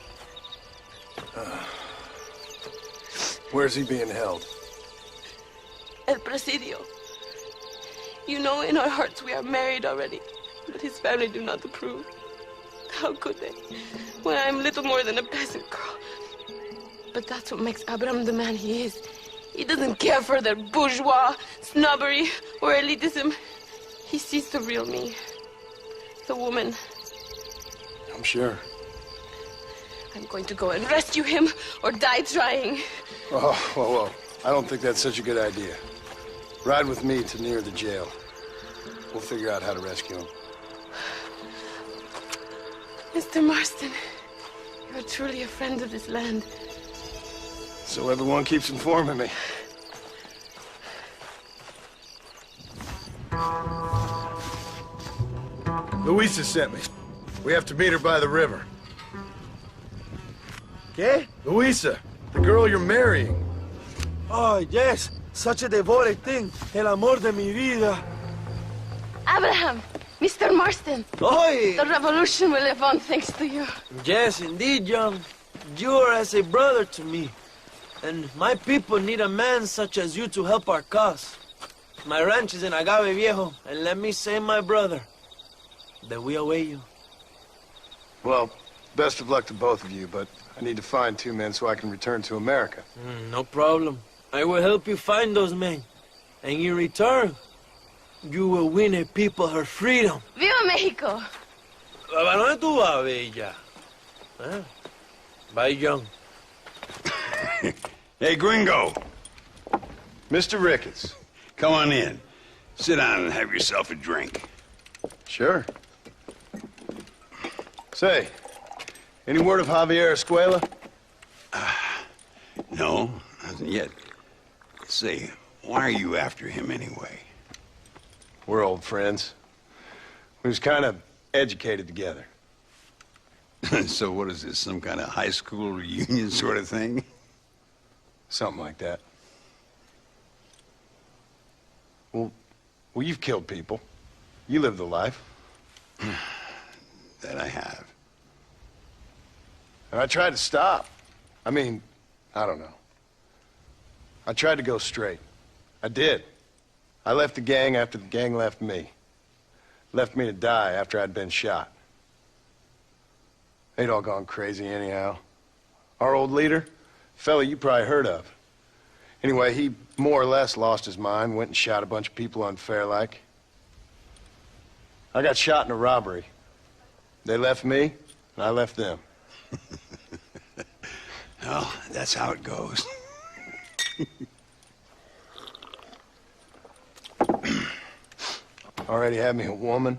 Where's he being held? El Presidio. You know, in our hearts we are married already, but his family do not approve. How could they, when I am little more than a peasant girl? But that's what makes Abraham the man he is. He doesn't care for their bourgeois, snobbery, or elitism. He sees the real me, the woman. I'm sure. I'm going to go and rescue him or die trying. Oh, whoa. I don't think that's such a good idea. Ride with me to near the jail. We'll figure out how to rescue him. Mr. Marston, you're truly a friend of this land. So everyone keeps informing me. Luisa sent me. We have to meet her by the river. ¿Qué? Luisa, the girl you're marrying. Oh, yes. Such a devoted thing. El amor de mi vida. Abraham, Mr. Marston. Oi! The revolution will live on thanks to you. Yes, indeed, John. You are as a brother to me. And my people need a man such as you to help our cause. My ranch is in Agave Viejo, and let me say, my brother, that we await you. Well, best of luck to both of you, but I need to find 2 men so I can return to America. No problem. I will help you find those men. And in return, you will win a people her freedom. Viva Mexico! ¿A dónde tú vas, Bella? ¿Eh? Bye, John. Hey, gringo. Mr. Ricketts. Come on in. Sit down and have yourself a drink. Sure. Say, any word of Javier Escuela? No, nothing yet. Say, why are you after him anyway? We're old friends. We was kind of educated together. So what is this, some kind of high school reunion sort of thing? Something like that. Well, you've killed people. You lived the life. That I have. And I tried to stop. I mean, I don't know. I tried to go straight. I did. I left the gang after the gang left me. Left me to die after I'd been shot. They'd all gone crazy anyhow. Our old leader, fella you probably heard of. Anyway, he more or less lost his mind, went and shot a bunch of people unfair-like. I got shot in a robbery. They left me, and I left them. Well, that's how it goes. Already had me a woman,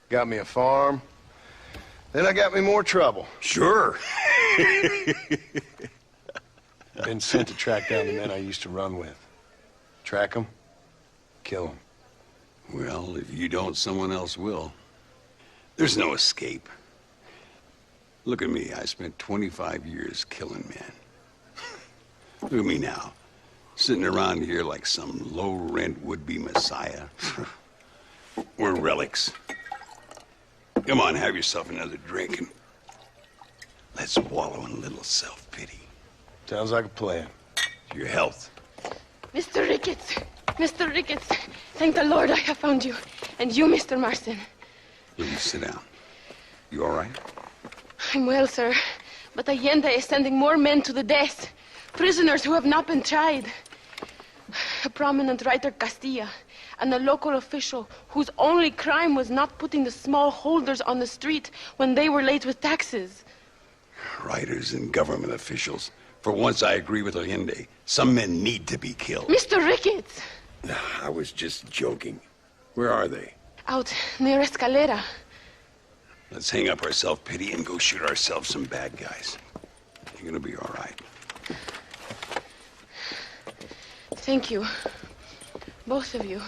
got me a farm, then I got me more trouble. Sure. Been sent to track down the men I used to run with. Track them, kill them. Well, if you don't, someone else will. There's no escape. Look at me. I spent 25 years killing men. Look at me now, sitting around here like some low-rent would-be messiah. We're relics. Come on, have yourself another drink and let's wallow in a little self-pity. Sounds like a plan. Your health. Mr. Ricketts! Mr. Ricketts! Thank the Lord I have found you. And you, Mr. Marston. Please sit down. You all right? I'm well, sir. But Allende is sending more men to the death. Prisoners who have not been tried. A prominent writer, Castilla, and a local official whose only crime was not putting the small holders on the street when they were late with taxes. Writers and government officials. For once, I agree with Allende. Some men need to be killed. Mr. Ricketts! I was just joking. Where are they? Out near Escalera. Let's hang up our self-pity and go shoot ourselves some bad guys. You're gonna be all right. Thank you. Both of you.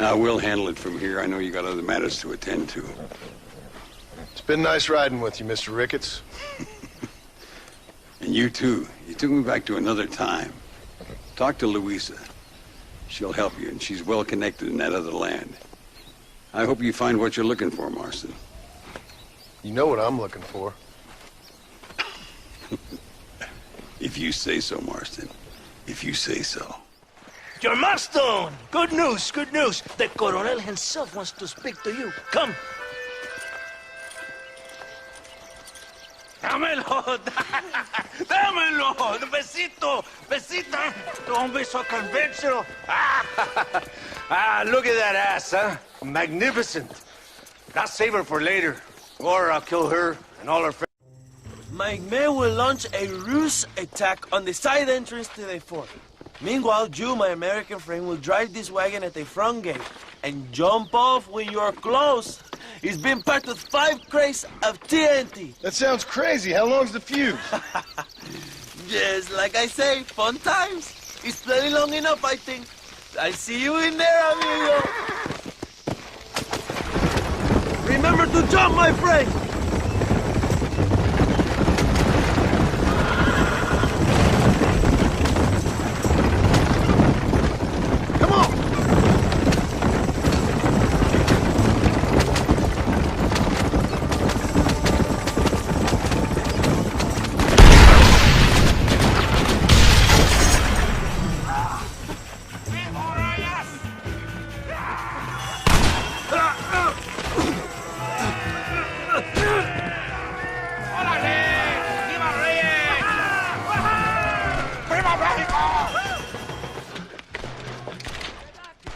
Now, we'll handle it from here. I know you got other matters to attend to. It's been nice riding with you, Mr. Ricketts. And you, too. You took me back to another time. Talk to Louisa. She'll help you, and she's well connected in that other land. I hope you find what you're looking for, Marston. You know what I'm looking for. If you say so, Marston. If you say so. John Marston! Good news, good news. The Coronel himself wants to speak to you. Come. Dámelo! Dámelo! Besito! Besita! Un beso conventional. Look at that ass, huh? Magnificent. I'll save her for later. Or I'll kill her and all her friends. My men will launch a ruse attack on the side entrance to the fort. Meanwhile, you, my American friend, will drive this wagon at the front gate and jump off when you're close. It's been packed with 5 crates of TNT. That sounds crazy. How long's the fuse? Just like I say, fun times. It's plenty long enough, I think. I'll see you in there, amigo. Remember to jump, my friend.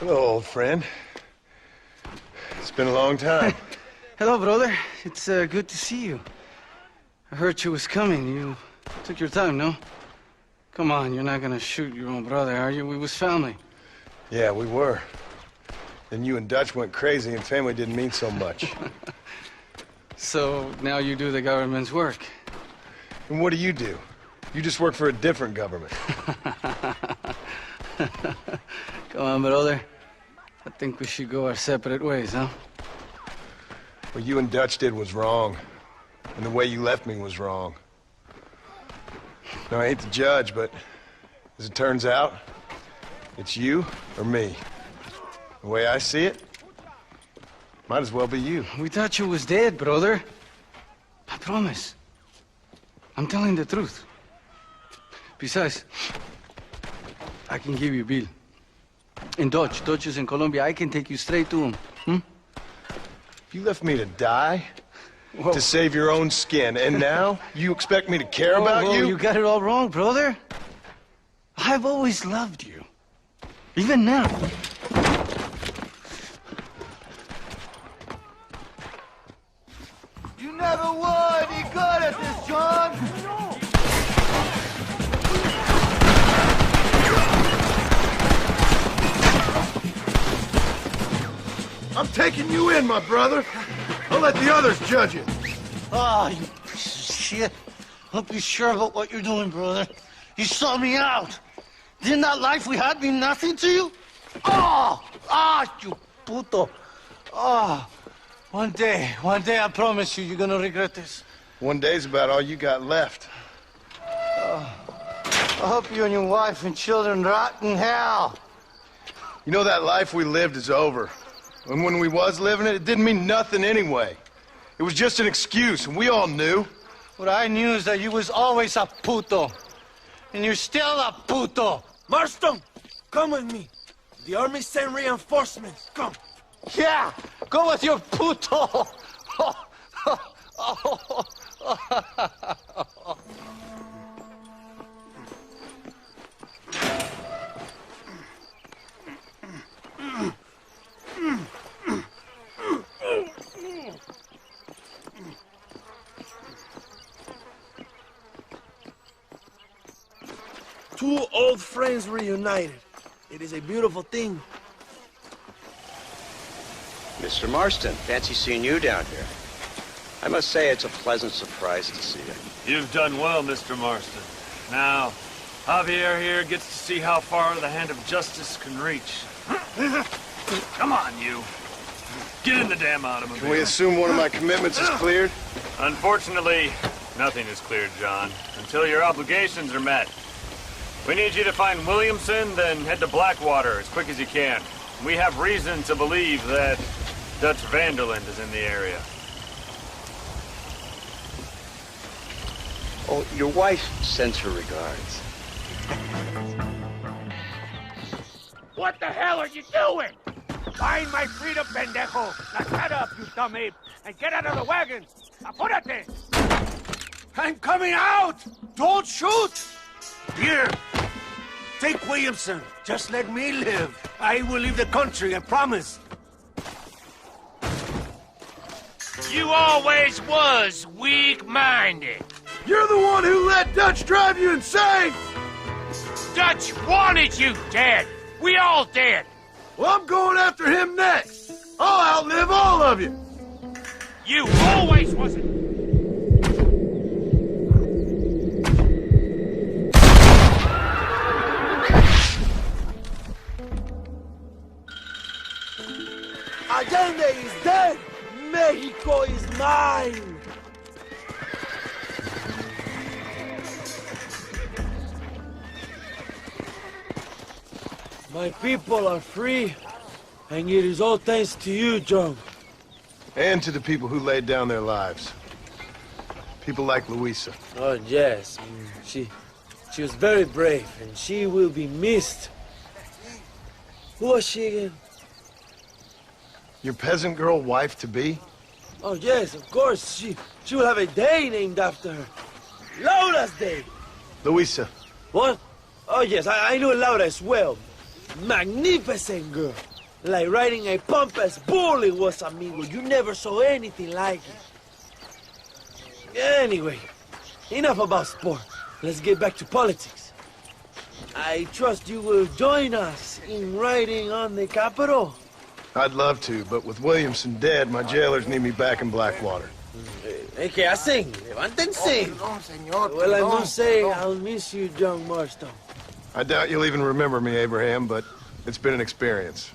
Hello, old friend. It's been a long time. Hello, brother. It's good to see you. I heard you was coming. You took your time, no? Come on, you're not gonna shoot your own brother, are you? We was family. Yeah, we were. Then you and Dutch went crazy and family didn't mean so much. So now you do the government's work. And what do? You just work for a different government. Come on, brother. I think we should go our separate ways, huh? What you and Dutch did was wrong. And the way you left me was wrong. Now, I hate to judge, but as it turns out, it's you or me. The way I see it, might as well be you. We thought you was dead, brother. I promise. I'm telling the truth. Besides, I can give you Bill. In Dutch. Dutch is in Colombia. I can take you straight to him. You left me to die? Whoa. To save your own skin, and now you expect me to care about you? You got it all wrong, brother. I've always loved you. Even now. You never would be good at this, John. I'm taking you in, my brother. I'll let the others judge it. Ah, you piece of shit. Don't be sure about what you're doing, brother. You sold me out. Didn't that life we had mean nothing to you? You puto. One day, I promise you, you're gonna regret this. One day's about all you got left. I hope you and your wife and children rot in hell. You know, that life we lived is over. And when we was living it, it didn't mean nothing anyway. It was just an excuse, and we all knew. What I knew is that you was always a puto. And you're still a puto. Marston, come with me. The army sent reinforcements. Come. Yeah, go with your puto. Two old friends reunited. It is a beautiful thing. Mr. Marston, fancy seeing you down here. I must say it's a pleasant surprise to see you. You've done well, Mr. Marston. Now, Javier here gets to see how far the hand of justice can reach. Come on, you. Get in the damn automobile. Can we assume one of my commitments is cleared? Unfortunately, nothing is cleared, John, until your obligations are met. We need you to find Williamson, then head to Blackwater as quick as you can. We have reason to believe that Dutch Vanderland is in the area. Oh, your wife sends her regards. What the hell are you doing? Find my freedom, pendejo. Now shut up, you dumb ape, and get out of the wagon. Apúrate. I'm coming out! Don't shoot! Here, take Williamson. Just let me live. I will leave the country, I promise. You always was weak-minded. You're the one who let Dutch drive you insane! Dutch wanted you dead. We all did. Well, I'm going after him next. I'll outlive all of you. You always wasn't. Allende is dead! Mexico is mine! My people are free, and it is all thanks to you, John. And to the people who laid down their lives. People like Luisa. Oh, yes. She was very brave, and she will be missed. Who was she again? Your peasant girl wife-to-be? Oh, yes, of course. She will have a day named after her. Laura's Day. Luisa. What? Oh, yes, I know Laura as well. Magnificent girl. Like riding a pompous bull it was, amigo. You never saw anything like it. Anyway, enough about sport. Let's get back to politics. I trust you will join us in riding on the Capitol. I'd love to, but with Williamson dead, my jailers need me back in Blackwater. ¿Qué hacen? Levántense. Well, I must say, I'll miss you, John Marston. I doubt you'll even remember me, Abraham, but it's been an experience.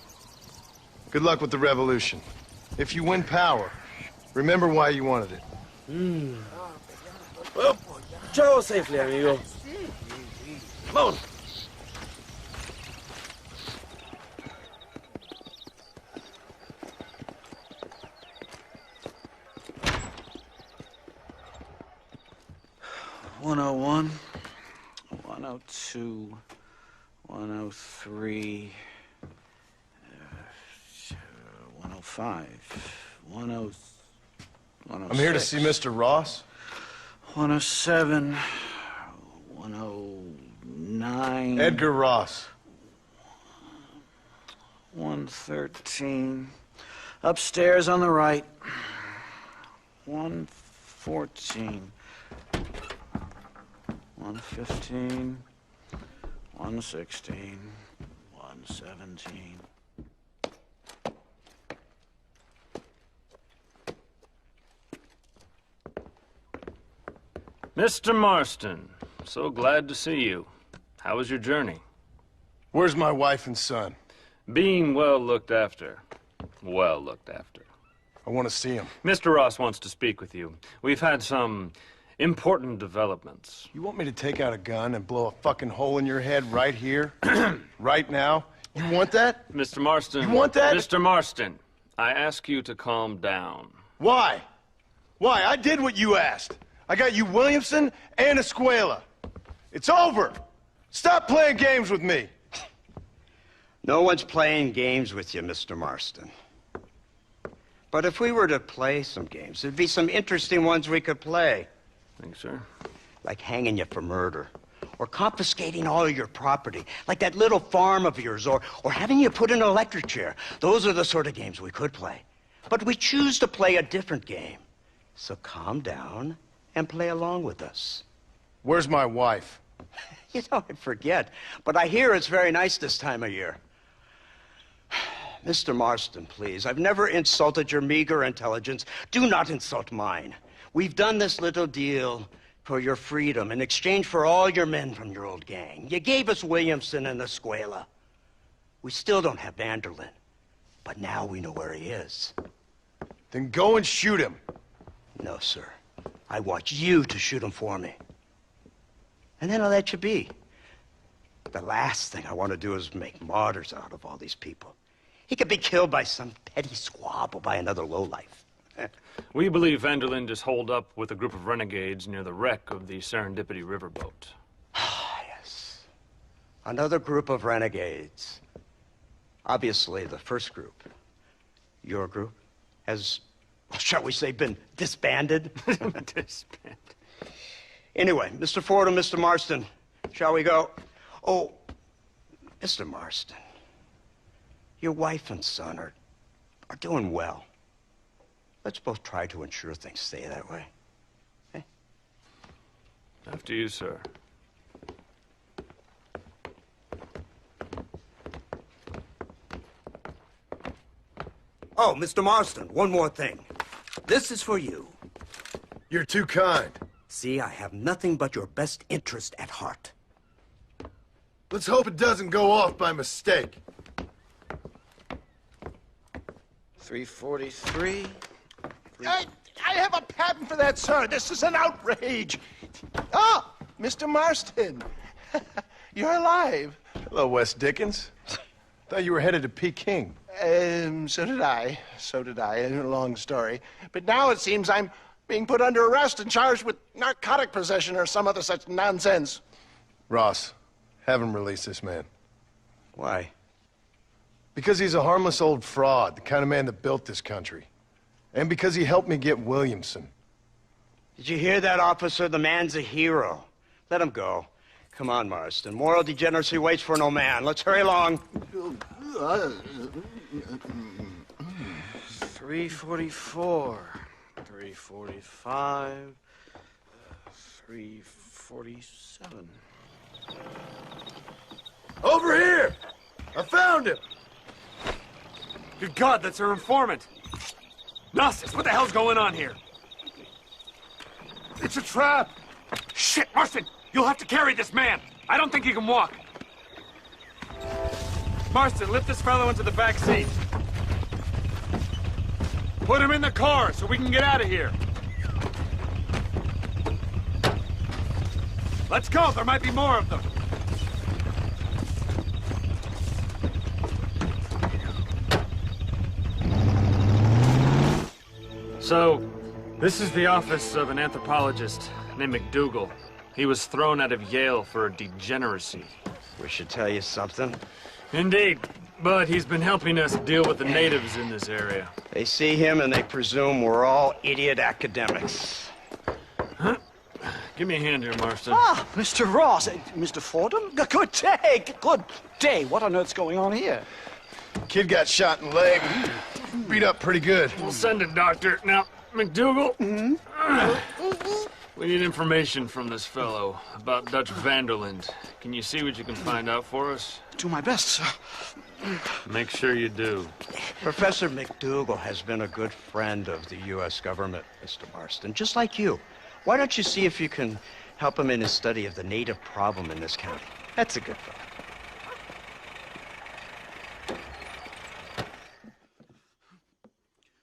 Good luck with the revolution. If you win power, remember why you wanted it. Well, travel safely, amigo. Come on. $101, 102, 103, 105, 106. I'm here to see Mr. Ross. 107, 109. Edgar Ross. 113. Upstairs on the right. 114. 115. 116. 117. Mr. Marston, so glad to see you. How was your journey? Where's my wife and son? Being well looked after. Well looked after. I want to see him. Mr. Ross wants to speak with you. We've had some important developments. You want me to take out a gun and blow a fucking hole in your head right here? Right now? You want that? Mr. Marston. You want that? Mr. Marston, I ask you to calm down. Why? Why? I did what you asked. I got you Williamson and Escuela. It's over. Stop playing games with me! No one's playing games with you, Mr. Marston. But if we were to play some games, there'd be some interesting ones we could play. Thanks, sir. Like hanging you for murder, or confiscating all your property, like that little farm of yours, or having you put in an electric chair. Those are the sort of games we could play. But we choose to play a different game. So calm down and play along with us. Where's my wife? You know, I forget, but I hear it's very nice this time of year. Mr. Marston, please, I've never insulted your meager intelligence. Do not insult mine. We've done this little deal for your freedom in exchange for all your men from your old gang. You gave us Williamson and Escuela. We still don't have Vanderlyn, but now we know where he is. Then go and shoot him. No, sir. I want you to shoot him for me. And then I'll let you be. The last thing I want to do is make martyrs out of all these people. He could be killed by some petty squabble by another lowlife. We believe Vanderlyn is holed up with a group of renegades near the wreck of the Serendipity riverboat. Ah, yes. Another group of renegades. Obviously, the first group, your group, has, shall we say, been disbanded? Disbanded. Anyway, Mr. Ford and Mr. Marston, shall we go? Oh, Mr. Marston, your wife and son are doing well. Let's both try to ensure things stay that way. Okay? After you, sir. Oh, Mr. Marston, one more thing. This is for you. You're too kind. See, I have nothing but your best interest at heart. Let's hope it doesn't go off by mistake. 343. I have a patent for that, sir. This is an outrage. Ah, Mr. Marston. You're alive. Hello, Wes Dickens. Thought you were headed to Peking. So did I. So did I. A long story. But now it seems I'm being put under arrest and charged with narcotic possession or some other such nonsense. Ross, have him release this man. Why? Because he's a harmless old fraud, the kind of man that built this country. And because he helped me get Williamson. Did you hear that, officer? The man's a hero. Let him go. Come on, Marston. Moral degeneracy waits for no man. Let's hurry along. 344. 345. 347. Over here! I found him! Good God, that's our informant! Gnosis, what the hell's going on here? It's a trap! Shit, Marston! You'll have to carry this man! I don't think he can walk! Marston, lift this fellow into the back seat. Put him in the car so we can get out of here. Let's go, there might be more of them. So, this is the office of an anthropologist named McDougal. He was thrown out of Yale for degeneracy. We should tell you something. Indeed, but he's been helping us deal with the natives in this area. They see him and they presume we're all idiot academics. Huh? Give me a hand here, Marston. Ah, Mr. Ross. Mr. Fordham? Good day. Good day. What on earth's going on here? Kid got shot in the leg. Beat up pretty good. We'll send a doctor. Now, McDougal, we need information from this fellow about Dutch Vanderlyn. Can you see what you can find out for us? Do my best, sir. Make sure you do. Professor McDougal has been a good friend of the U.S. government, Mr. Marston, just like you. Why don't you see if you can help him in his study of the native problem in this county? That's a good fellow.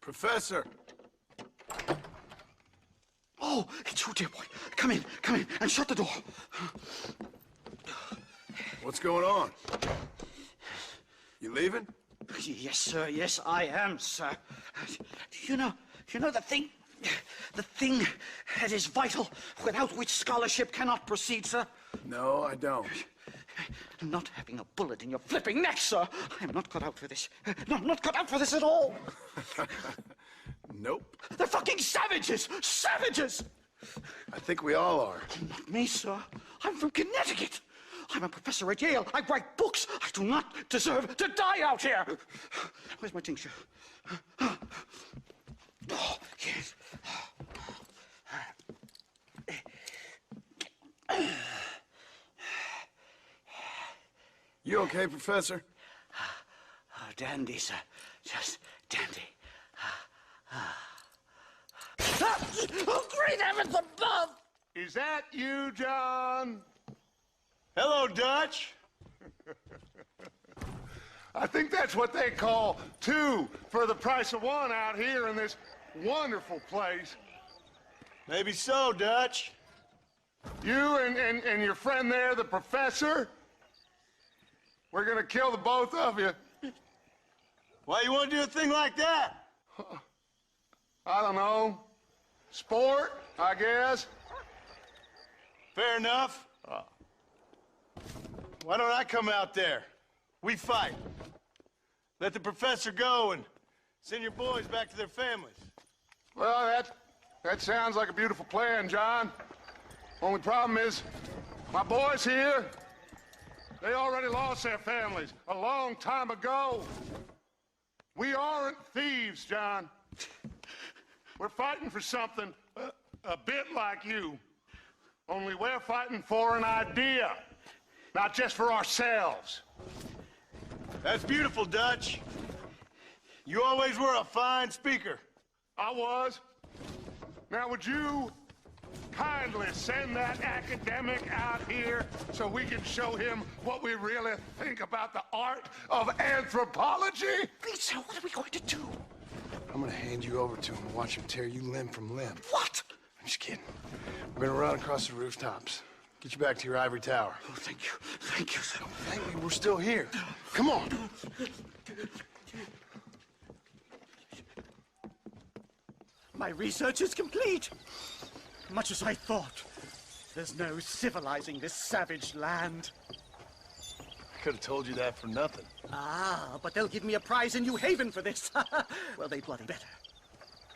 Professor! Oh, it's you, dear boy. Come in, and shut the door. What's going on? You leaving? Yes, sir. Yes, I am, sir. You know the thing It is vital, without which scholarship cannot proceed, sir. No, I don't. Not having a bullet in your flipping neck, sir. I am not cut out for this. No, I'm not cut out for this at all. Nope. They're fucking savages! Savages! I think we all are. Not me, sir. I'm from Connecticut. I'm a professor at Yale. I write books. I do not deserve to die out here. Where's my tincture? Oh, yes. You okay, Professor? Oh, dandy, sir. Just dandy. Oh, great heavens above! Is that you, John? Hello, Dutch. I think that's what they call two for the price of one out here in this wonderful place. Maybe so, Dutch. You and your friend there, the professor, we're gonna kill the both of you. Why you want to do a thing like that? I don't know. Sport, I guess. Fair enough. Why don't I come out there? We fight. Let the professor go and send your boys back to their families. Well, that sounds like a beautiful plan, John. Only problem is, my boys here, they already lost their families a long time ago. We aren't thieves, John. We're fighting for something a bit like you. Only we're fighting for an idea, not just for ourselves. That's beautiful, Dutch. You always were a fine speaker. I was. Now, would you kindly send that academic out here so we can show him what we really think about the art of anthropology? Please, sir, what are we going to do? I'm gonna hand you over to him and watch him tear you limb from limb. What? I'm just kidding. We're gonna run across the rooftops. Get you back to your ivory tower. Oh, thank you. Thank you, sir. Thank me, we're still here. Come on. My research is complete. Much as I thought. There's no civilizing this savage land. I could have told you that for nothing. Ah, but they'll give me a prize in New Haven for this. Well, they bloody better.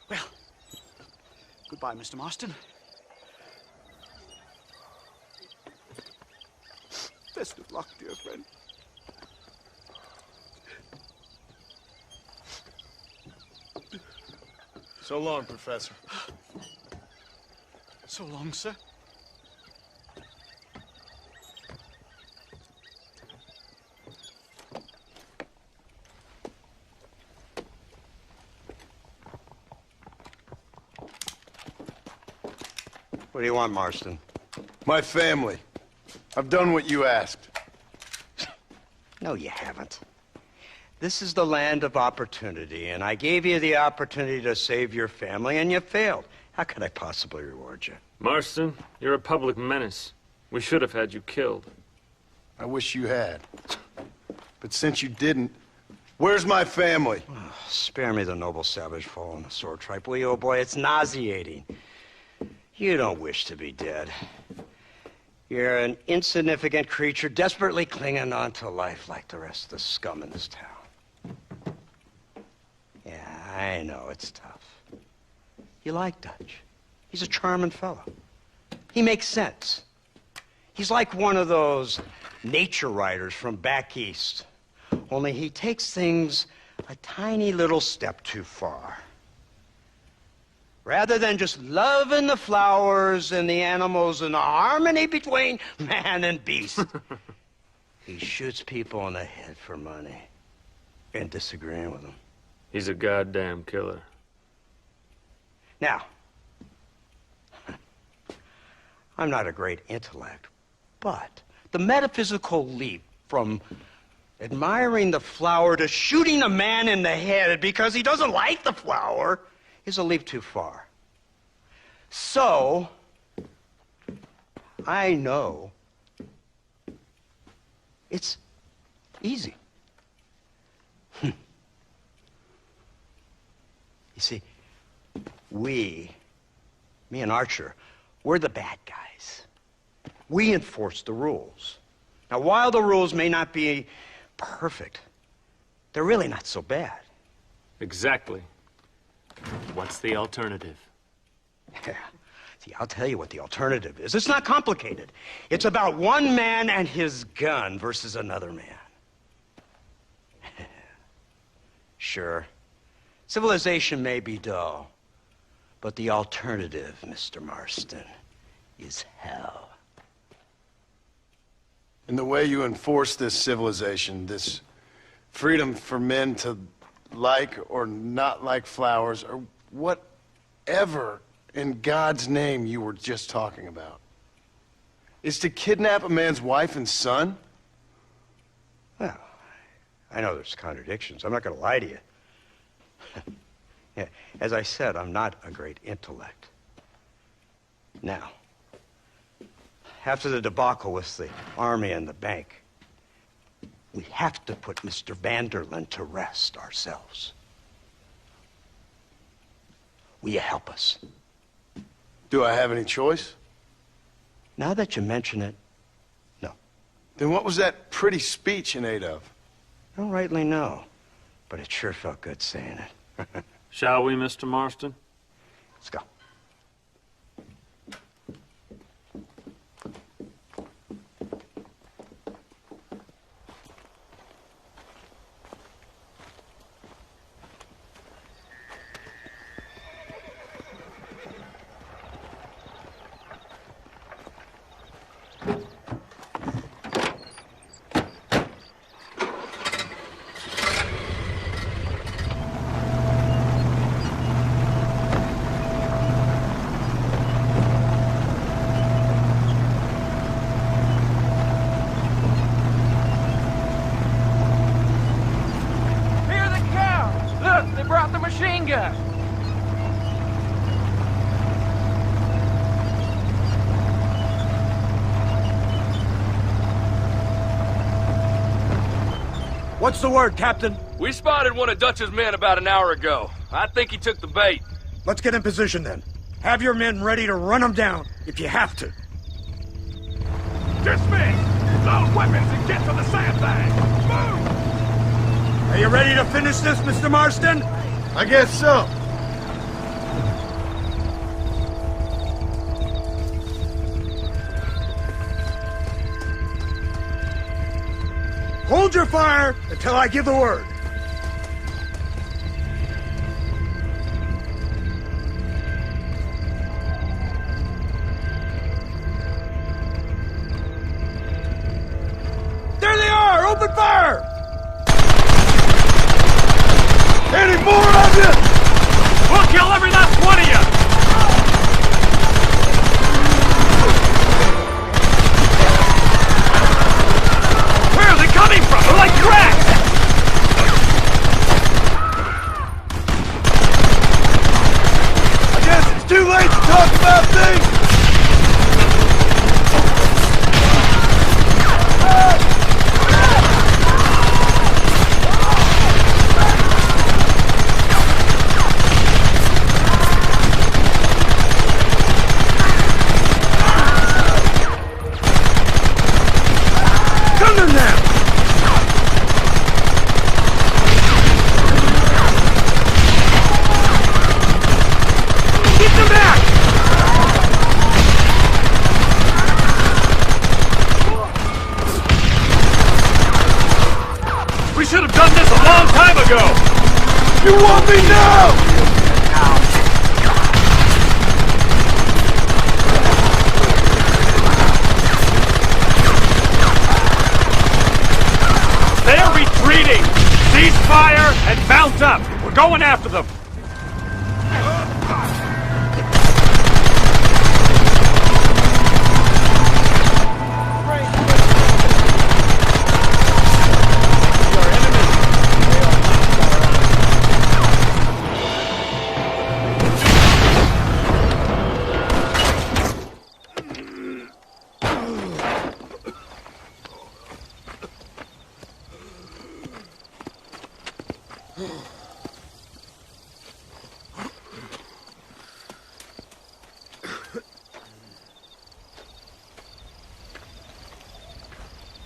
Well, goodbye, Mr. Marston. Best of luck, dear friend. So long, Professor. So long, sir. What do you want, Marston? My family. I've done what you asked. No, you haven't. This is the land of opportunity, and I gave you the opportunity to save your family, and you failed. How could I possibly reward you? Marston, you're a public menace. We should have had you killed. I wish you had. But since you didn't, where's my family? Oh, spare me the noble savage fall on the sword tripe, will you, old boy? It's nauseating. You don't wish to be dead. You're an insignificant creature desperately clinging on to life like the rest of the scum in this town. Yeah, I know it's tough. You like Dutch. He's a charming fellow. He makes sense. He's like one of those nature writers from back east. Only he takes things a tiny little step too far. Rather than just loving the flowers and the animals and the harmony between man and beast, he shoots people in the head for money and disagreeing with them. He's a goddamn killer. Now, I'm not a great intellect, but the metaphysical leap from admiring the flower to shooting a man in the head because he doesn't like the flower is a leap too far. So, I know it's easy. You see, we Me and Archer, we're the bad guys. We enforce the rules. Now, while the rules may not be perfect, they're really not so bad. Exactly. What's the alternative? Yeah. See, I'll tell you what the alternative is. It's not complicated. It's about one man and his gun versus another man. Sure, civilization may be dull, but the alternative, Mr. Marston, is hell. And the way you enforce this civilization, this freedom for men to like or not like flowers, or whatever in God's name you were just talking about, is to kidnap a man's wife and son? Well, I know there's contradictions. I'm not going to lie to you. Yeah, as I said, I'm not a great intellect. Now, after the debacle with the army and the bank, we have to put Mr. Vanderlyn to rest ourselves. Will you help us? Do I have any choice? Now that you mention it, no. Then what was that pretty speech in aid of? I don't rightly know, but it sure felt good saying it. Shall we, Mr. Marston? Let's go. What's the word, Captain? We spotted one of Dutch's men about an hour ago. I think he took the bait. Let's get in position, then. Have your men ready to run them down, if you have to. Dismiss! Load weapons and get to the sandbag! Move! Are you ready to finish this, Mr. Marston? I guess so. Hold your fire until I give the word. There they are! Open fire! Any more of you? We'll kill every last one of you! Where are they coming from? They're like rats! I guess it's too late to talk about things! You want me now? They're retreating! Cease fire and mount up! We're going after them!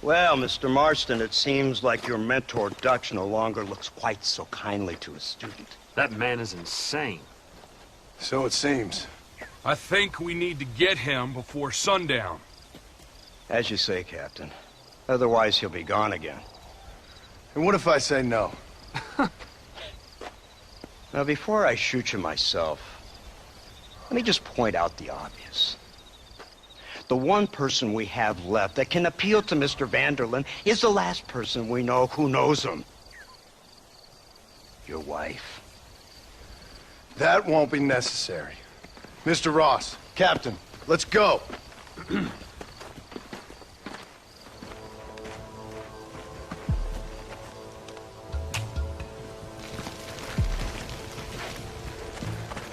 Well, Mr. Marston, it seems like your mentor Dutch no longer looks quite so kindly to his student. That man is insane. So it seems. I think we need to get him before sundown. As you say, Captain. Otherwise, he'll be gone again. And what if I say no? Now, before I shoot you myself, let me just point out the obvious. The one person we have left that can appeal to Mr. Vanderlyn is the last person we know who knows him. Your wife. That won't be necessary. Mr. Ross, Captain, let's go.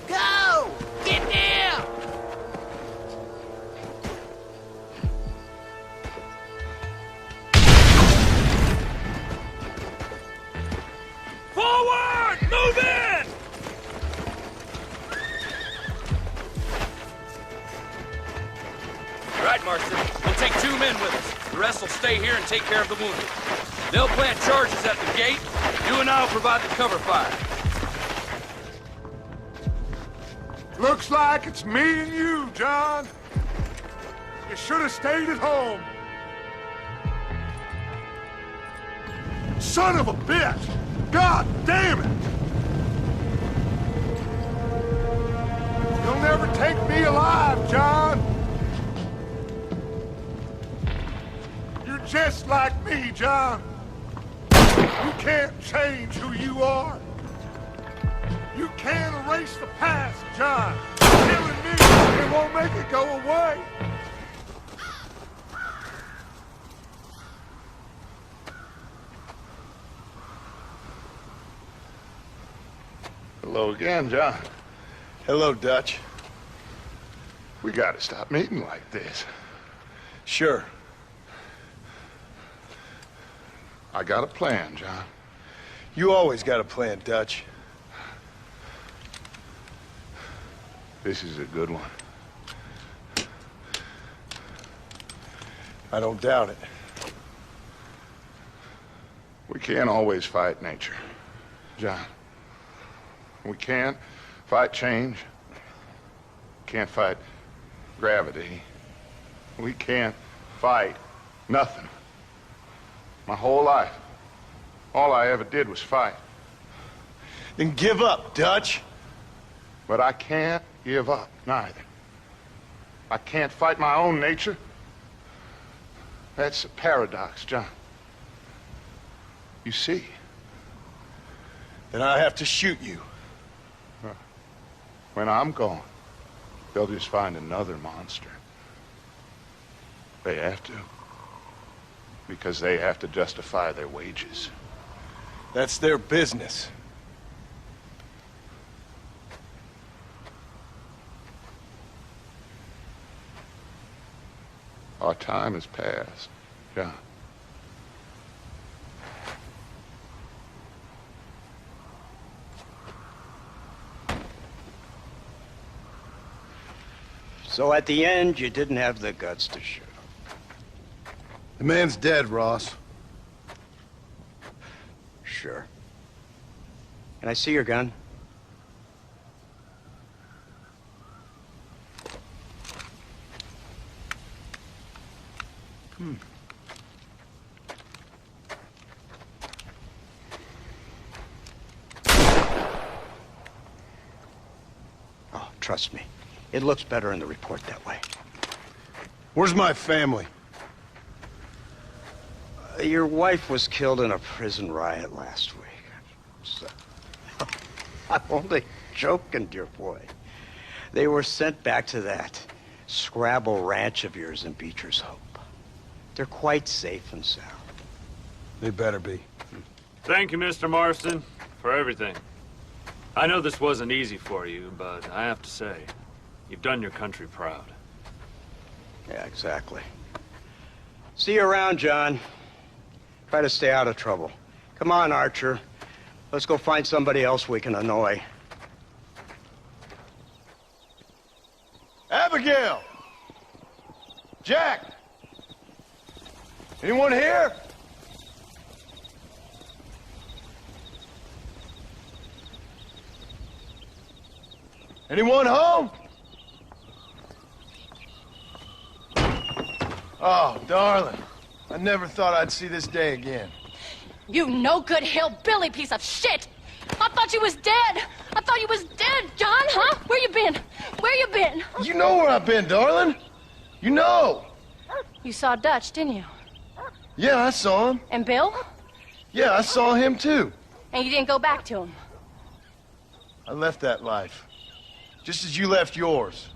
Go! Get there! Forward! Move in! Right, Marston. We'll take 2 men with us. The rest will stay here and take care of the wounded. They'll plant charges at the gate. You and I'll provide the cover fire. Looks like it's me and you, John. You should have stayed at home. Son of a bitch! God damn it! You'll never take me alive, John. You're just like me, John. You can't change who you are. You can't erase the past, John. Killing me, it won't make it go away. Hello again, John. Hello, Dutch. We gotta stop meeting like this. Sure. I got a plan, John. You always got a plan, Dutch. This is a good one. I don't doubt it. We can't always fight nature, John. We can't fight change. Can't fight gravity. We can't fight nothing. My whole life, all I ever did was fight. Then give up, Dutch. But I can't give up, neither. I can't fight my own nature. That's a paradox, John. You see? Then I have to shoot you. When I'm gone, they'll just find another monster. They have to. Because they have to justify their wages. That's their business. Our time has passed, John. So at the end, you didn't have the guts to shoot him. The man's dead, Ross. Sure. Can I see your gun? Oh, trust me. It looks better in the report that way. Where's my family? Your wife was killed in a prison riot last week. So, I'm only joking, dear boy. They were sent back to that Scrabble ranch of yours in Beecher's Hope. They're quite safe and sound. They better be. Thank you, Mr. Marston, for everything. I know this wasn't easy for you, but I have to say, you've done your country proud. Yeah, exactly. See you around, John. Try to stay out of trouble. Come on, Archer. Let's go find somebody else we can annoy. Abigail! Jack! Anyone here? Anyone home? Oh, darling. I never thought I'd see this day again. You no-good hillbilly piece of shit! I thought you was dead! I thought you was dead, John, huh? Where you been? Where you been? You know where I've been, darling. You know. You saw Dutch, didn't you? Yeah, I saw him. And Bill? Yeah, I saw him too. And you didn't go back to him? I left that life. Just as you left yours.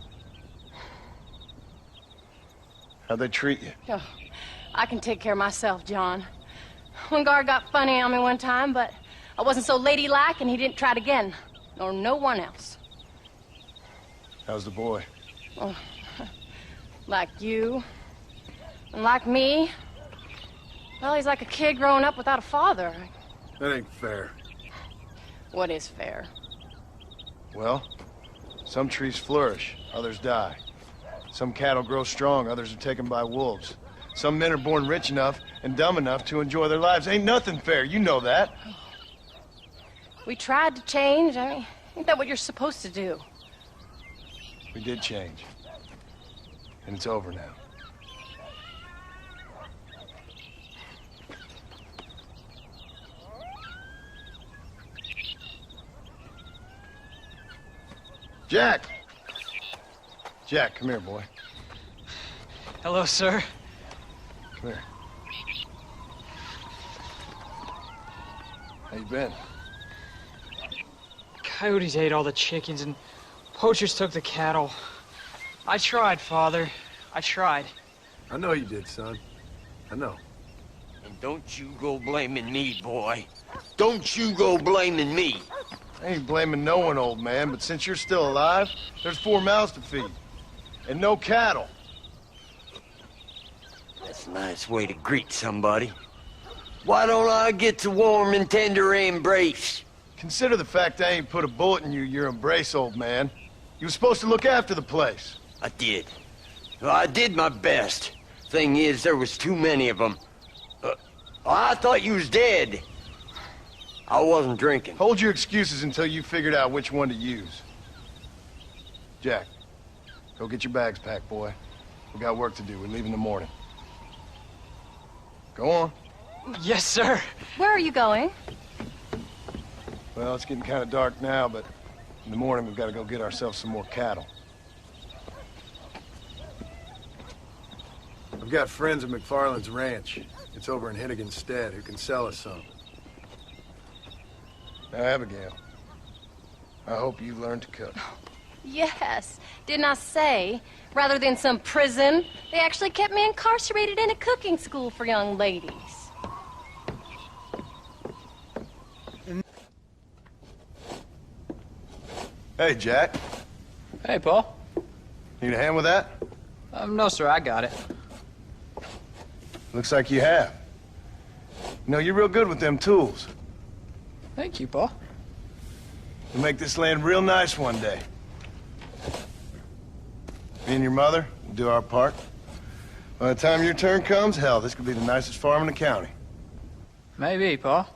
How'd they treat you? Oh, I can take care of myself, John. One guard got funny on me one time, but I wasn't so ladylike and he didn't try it again. Nor no one else. How's the boy? Oh, like you. And like me. Well, he's like a kid growing up without a father. That ain't fair. What is fair? Well, some trees flourish, others die. Some cattle grow strong, others are taken by wolves. Some men are born rich enough and dumb enough to enjoy their lives. Ain't nothing fair, you know that. We tried to change. I mean, ain't that what you're supposed to do? We did change. And it's over now. Jack! Jack, come here, boy. Hello, sir. Come here. How you been? Coyotes ate all the chickens and poachers took the cattle. I tried, Father. I tried. I know you did, son. I know. And don't you go blaming me, boy. Don't you go blaming me. I ain't blaming no one, old man, but since you're still alive, there's 4 mouths to feed. And no cattle. That's a nice way to greet somebody. Why don't I get a warm and tender embrace? Consider the fact I ain't put a bullet in your embrace, old man. You were supposed to look after the place. I did. I did my best. Thing is, there was too many of them. I thought you was dead. I wasn't drinking. Hold your excuses until you figured out which one to use. Jack, go get your bags packed, boy. We got work to do. We leave in the morning. Go on. Yes, sir. Where are you going? Well, it's getting kind of dark now, but in the morning we've got to go get ourselves some more cattle. I've got friends at McFarland's ranch. It's over in Hennigan's Stead who can sell us some. Now, Abigail, I hope you learned to cook. Yes. Didn't I say, rather than some prison, they actually kept me incarcerated in a cooking school for young ladies. Hey, Jack. Hey, Paul. Need a hand with that? No, sir, I got it. Looks like you have. You know, you're real good with them tools. Thank you, Paul. We'll make this land real nice one day. Me and your mother will do our part. By the time your turn comes, hell, this could be the nicest farm in the county. Maybe, Paul.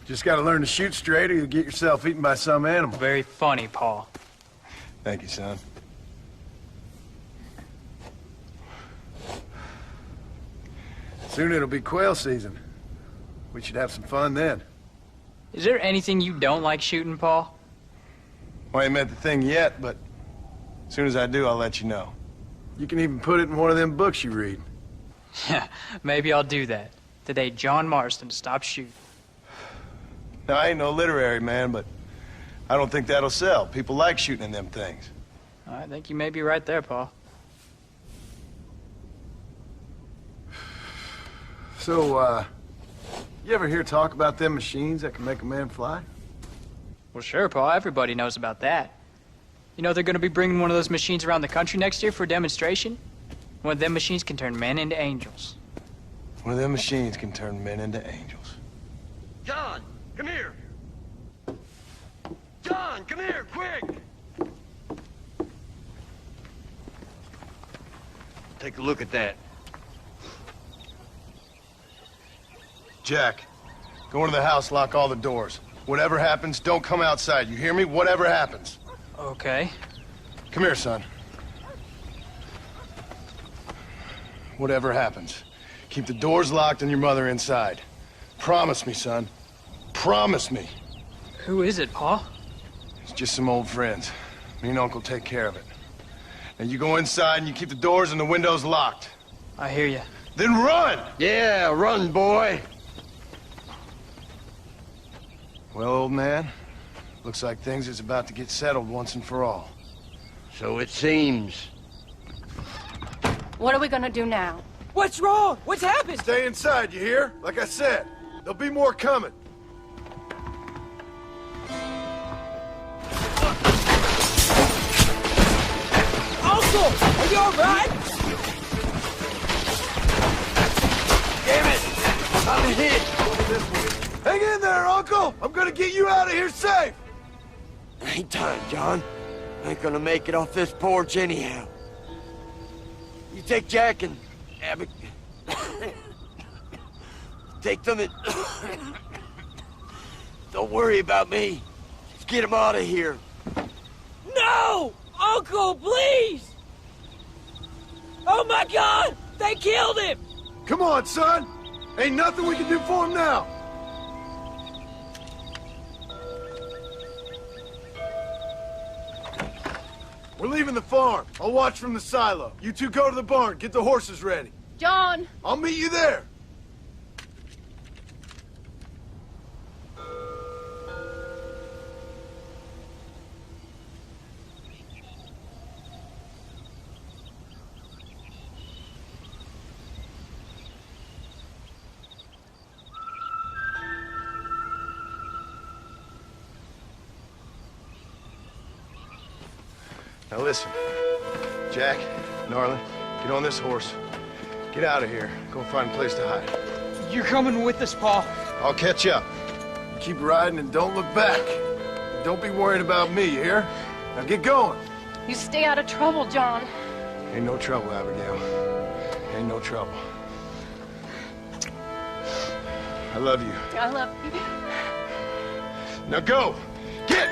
Just gotta learn to shoot straight or you'll get yourself eaten by some animal. Very funny, Paul. Thank you, son. Soon it'll be quail season. We should have some fun then. Is there anything you don't like shooting, Paul? Well, I ain't met the thing yet, but as soon as I do, I'll let you know. You can even put it in one of them books you read. Yeah, maybe I'll do that. Today, John Marston stopped shooting. Now, I ain't no literary man, but I don't think that'll sell. People like shooting in them things. I think you may be right there, Paul. So, you ever hear talk about them machines that can make a man fly? Well, sure, Paul. Everybody knows about that. You know they're going to be bringing one of those machines around the country next year for a demonstration? One of them machines can turn men into angels. One of them machines can turn men into angels. John, come here. John, come here, quick. take a look at that. Jack, go into the house, lock all the doors. Whatever happens, don't come outside. You hear me? Whatever happens. Okay. Come here, son. Whatever happens, keep the doors locked and your mother inside. Promise me, son. Promise me. Who is it, Pa? It's just some old friends. Me and Uncle take care of it. Now you go inside and you keep the doors and the windows locked. I hear you. Then run! Yeah, run, boy. Well, old man, looks like things is about to get settled once and for all. So it seems. What are we gonna do now? What's wrong? What's happened? Stay inside, you hear? Like I said, there'll be more coming. Uncle, are you all right? Damn it! I'm hit! Hang in there, Uncle! I'm gonna get you out of here safe! Ain't time, John. I ain't gonna make it off this porch anyhow. You take Jack and Abby. Take them and... Don't worry about me. Just get them out of here. No! Uncle, please! Oh my God! They killed him! Come on, son! Ain't nothing we can do for him now! We're leaving the farm. I'll watch from the silo. You two go to the barn. Get the horses ready. John! I'll meet you there. Now listen, Jack, Gnarly, get on this horse. Get out of here. Go find a place to hide. You're coming with us, Pa. I'll catch up. Keep riding and don't look back. Don't be worried about me, you hear? Now get going. You stay out of trouble, John. Ain't no trouble, Abigail. Ain't no trouble. I love you. I love you. Now go! Get!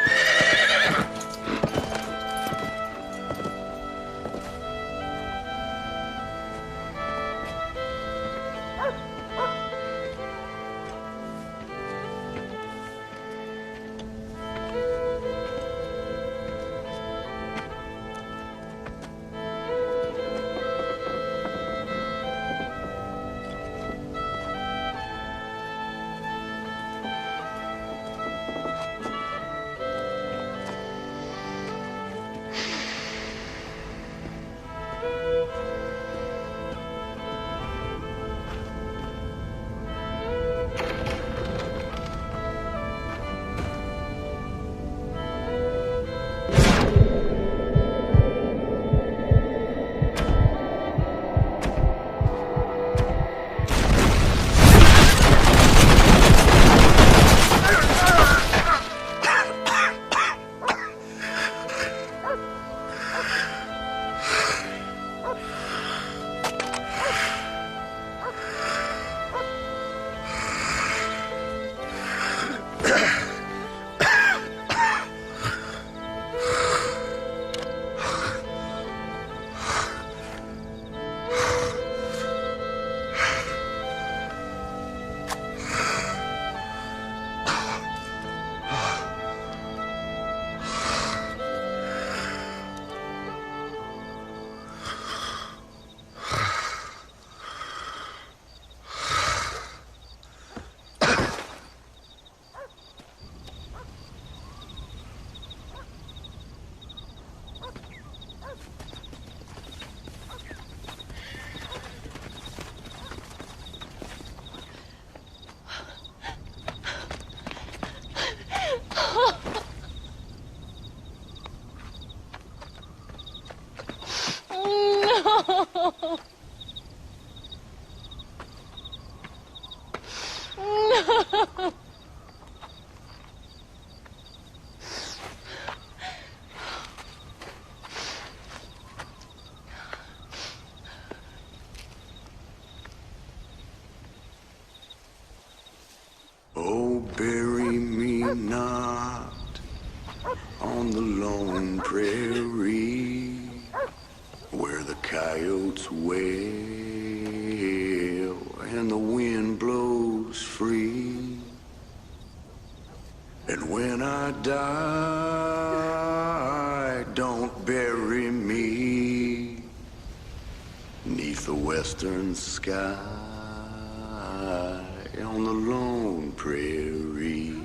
not on the lone prairie where the coyotes wail and the wind blows free. And when I die, don't bury me 'neath the western sky on the lone prairie.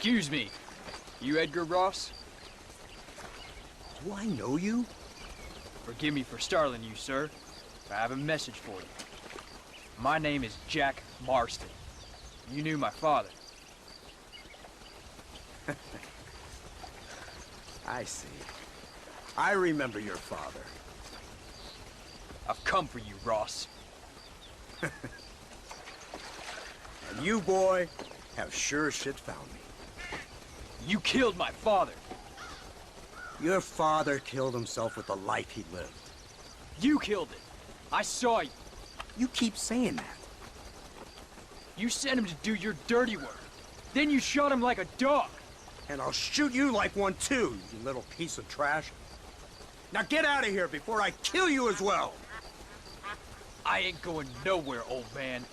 Excuse me. You Edgar Ross? Do I know you? Forgive me for startling you, sir. I have a message for you. My name is Jack Marston. You knew my father. I see. I remember your father. I've come for you, Ross. And you, boy, have sure as shit found me. You killed my father. Your father killed himself with the life he lived. You killed it. I saw you. You keep saying that. You sent him to do your dirty work. Then you shot him like a dog. And I'll shoot you like one too, you little piece of trash. Now get out of here before I kill you as well. I ain't going nowhere, old man.